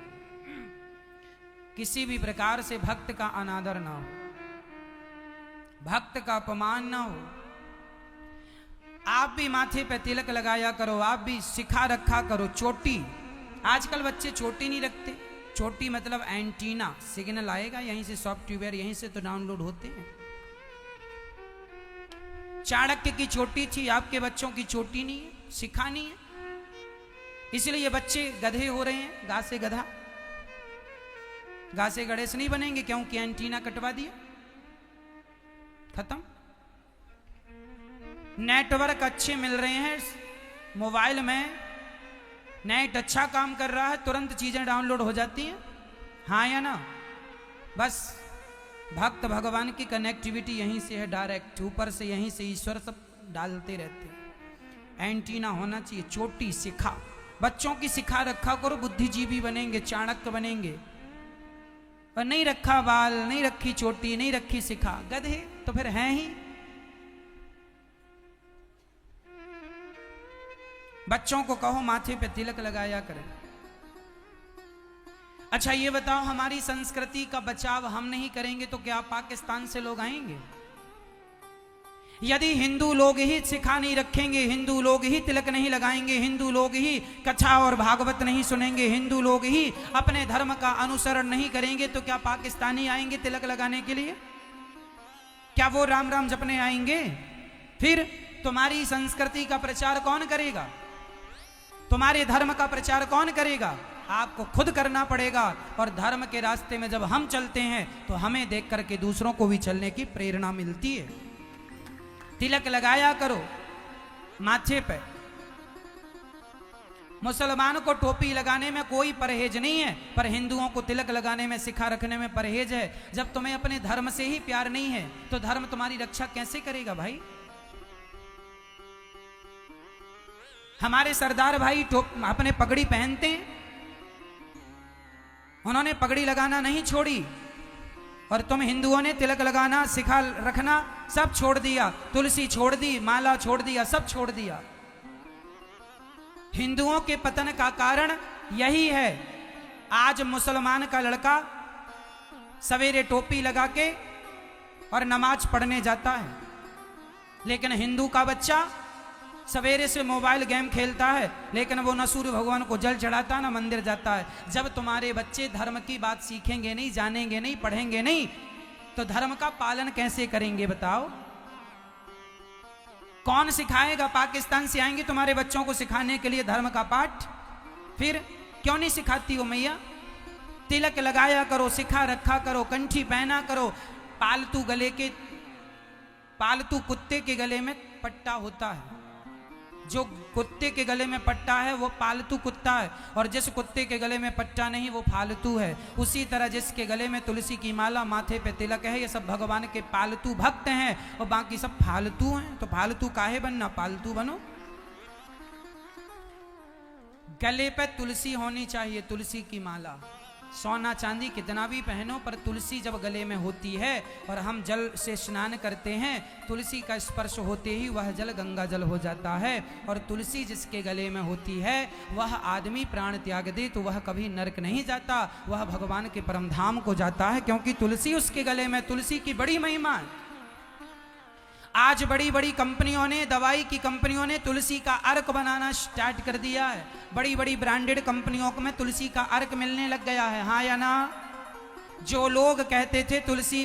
किसी भी प्रकार से भक्त का अनादर ना हो, भक्त का अपमान ना हो। आप भी माथे पे तिलक लगाया करो, आप भी सिखा रखा करो चोटी। आजकल बच्चे चोटी नहीं रखते। चोटी मतलब एंटीना, सिग्नल आएगा यहीं से, सॉफ्टवेयर यहीं से तो डाउनलोड होते हैं। चाणक्य की चोटी थी, आपके बच्चों की चोटी नहीं है, सिखा नहीं है। इसलिए ये बच्चे गधे हो रहे हैं, गा से गधा। गा से गणेश नहीं बनेंगे क्योंकि एंटीना कटवा दिया, खत्म। नेटवर्क अच्छे मिल रहे हैं मोबाइल में, नेट अच्छा काम कर रहा है, तुरंत चीजें डाउनलोड हो जाती हैं, हाँ या ना। बस भक्त भगवान की कनेक्टिविटी यहीं से है डायरेक्ट, ऊपर से यहीं से ईश्वर सब डालते रहते हैं। एंटीना होना चाहिए। चोटी सिखा, बच्चों की सिखा रखा करो, बुद्धिजीवी बनेंगे, चाणक्य बनेंगे। और नहीं रखा बाल, नहीं रखी चोटी, नहीं रखी शिखा, गधे तो फिर हैं ही। बच्चों को कहो माथे पे तिलक लगाया करें। अच्छा ये बताओ, हमारी संस्कृति का बचाव हम नहीं करेंगे तो क्या पाकिस्तान से लोग आएंगे? यदि हिंदू लोग ही शिखा नहीं रखेंगे, हिंदू लोग ही तिलक नहीं लगाएंगे, हिंदू लोग ही कथा और भागवत नहीं सुनेंगे, हिंदू लोग ही अपने धर्म का अनुसरण नहीं करेंगे, तो क्या पाकिस्तानी आएंगे तिलक लगाने के लिए? क्या वो राम राम जपने आएंगे? फिर तुम्हारी संस्कृति का प्रचार कौन करेगा? तुम्हारे धर्म का प्रचार कौन करेगा? आपको खुद करना पड़ेगा। और धर्म के रास्ते में जब हम चलते हैं तो हमें देख करके दूसरों को भी चलने की प्रेरणा मिलती है। तिलक लगाया करो माथे पे। मुसलमान को टोपी लगाने में कोई परहेज नहीं है, पर हिंदुओं को तिलक लगाने में, शिखा रखने में परहेज है। जब तुम्हें अपने धर्म से ही प्यार नहीं है तो धर्म तुम्हारी रक्षा कैसे करेगा भाई? हमारे सरदार भाई अपने पगड़ी पहनते हैं, उन्होंने पगड़ी लगाना नहीं छोड़ी, और तुम हिंदुओं ने तिलक लगाना, शिखा रखना सब छोड़ दिया। तुलसी छोड़ दी, माला छोड़ दिया, सब छोड़ दिया। हिंदुओं के पतन का कारण यही है। आज मुसलमान का लड़का सवेरे टोपी लगा के और नमाज पढ़ने जाता है, लेकिन हिंदू का बच्चा सवेरे से मोबाइल गेम खेलता है, लेकिन वो न सूर्य भगवान को जल चढ़ाता ना मंदिर जाता है। जब तुम्हारे बच्चे धर्म की बात सीखेंगे नहीं, जानेंगे नहीं, पढ़ेंगे नहीं, तो धर्म का पालन कैसे करेंगे बताओ? कौन सिखाएगा? पाकिस्तान से आएंगे तुम्हारे बच्चों को सिखाने के लिए धर्म का पाठ? फिर क्यों नहीं सिखाती हो मैया? तिलक लगाया करो, शिखा रखा करो, कंठी पहना करो। पालतू कुत्ते के गले में पट्टा होता है, जो कुत्ते के गले में पट्टा है वो पालतू कुत्ता है, और जिस कुत्ते के गले में पट्टा नहीं वो फालतू है। उसी तरह जिसके गले में तुलसी की माला, माथे पे तिलक है, ये सब भगवान के पालतू भक्त हैं, और बाकी सब फालतू हैं। तो फालतू काहे बनना, पालतू बनो। गले पे तुलसी होनी चाहिए, तुलसी की माला। सोना चांदी कितना भी पहनो, पर तुलसी जब गले में होती है और हम जल से स्नान करते हैं, तुलसी का स्पर्श होते ही वह जल गंगा जल हो जाता है। और तुलसी जिसके गले में होती है वह आदमी प्राण त्याग दे तो वह कभी नरक नहीं जाता, वह भगवान के परम धाम को जाता है, क्योंकि तुलसी उसके गले में। तुलसी की बड़ी महिमा है। आज बड़ी बड़ी कंपनियों ने, दवाई की कंपनियों ने तुलसी का अर्क बनाना स्टार्ट कर दिया है। बड़ी बड़ी ब्रांडेड कंपनियों में तुलसी का अर्क मिलने लग गया है, हाँ या ना? जो लोग कहते थे तुलसी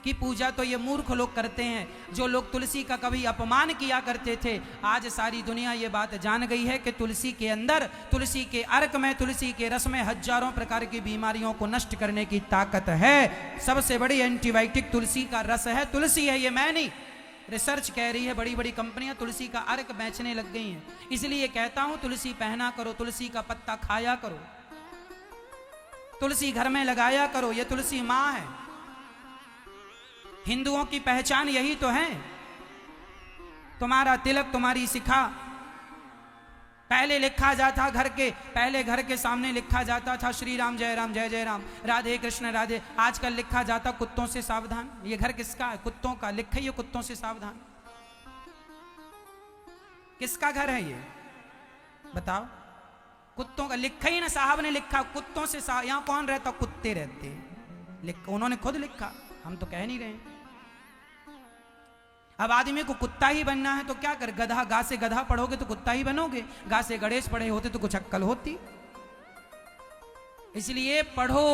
की पूजा तो ये मूर्ख लोग करते हैं, जो लोग तुलसी का कभी अपमान किया करते थे, आज सारी दुनिया ये बात जान गई है कि तुलसी के अंदर, तुलसी के अर्क में, तुलसी के रस में हजारों प्रकार की बीमारियों को नष्ट करने की ताकत है। सबसे बड़ी एंटीबायोटिक तुलसी का रस है, तुलसी है, ये मैं नहीं, रिसर्च कह रही है। बड़ी बड़ी कंपनियां तुलसी का अर्क बेचने लग गई हैं। इसलिए कहता हूं तुलसी पहना करो, तुलसी का पत्ता खाया करो, तुलसी घर में लगाया करो। ये तुलसी मां है। हिंदुओं की पहचान यही तो है। तुम्हारा तिलक, तुम्हारी शिखा। पहले लिखा जाता पहले घर के सामने लिखा जाता था श्री राम जय राम जय जय राम, राधे कृष्ण राधे। आजकल लिखा जाता कुत्तों से सावधान। ये घर किसका है? कुत्तों का। लिखा ये कुत्तों से सावधान। किसका घर है ये बताओ? कुत्तों का। लिखा ही ना, साहब ने लिखा कुत्तों से। यहां कौन रहता? कुत्ते रहते हैं। उन्होंने खुद लिखा, हम तो कह नहीं रहे। अब आदमी को कुत्ता ही बनना है तो क्या कर? गधा, गा से गधा पढ़ोगे तो कुत्ता ही बनोगे, गा से गणेश पढ़े होते तो कुछ अक्कल होती। इसलिए पढ़ो,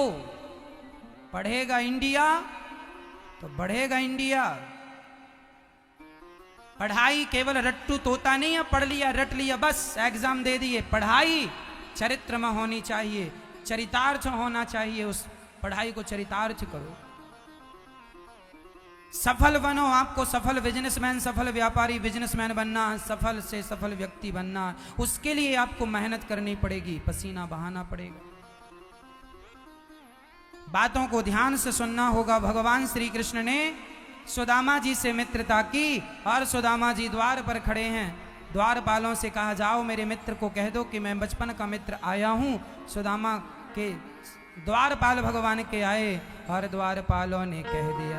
पढ़ेगा इंडिया तो बढ़ेगा इंडिया। पढ़ाई केवल रट्टू तोता नहीं है, पढ़ लिया रट लिया बस एग्जाम दे दिए। पढ़ाई चरित्र में होनी चाहिए, चरितार्थ होना चाहिए। उस पढ़ाई को चरितार्थ करो, सफल बनो। आपको सफल बिजनेसमैन, सफल व्यापारी बिजनेसमैन बनना है, सफल से सफल व्यक्ति बनना है। उसके लिए आपको मेहनत करनी पड़ेगी, पसीना बहाना पड़ेगा। बातों को ध्यान से सुनना होगा। भगवान श्री कृष्ण ने सुदामा जी से मित्रता की और सुदामा जी द्वार पर खड़े हैं। द्वारपालों से कहा, जाओ मेरे मित्र को कह दो कि मैं बचपन का मित्र आया हूं। सुदामा के द्वारपाल भगवान के आए और द्वारपालों ने कह दिया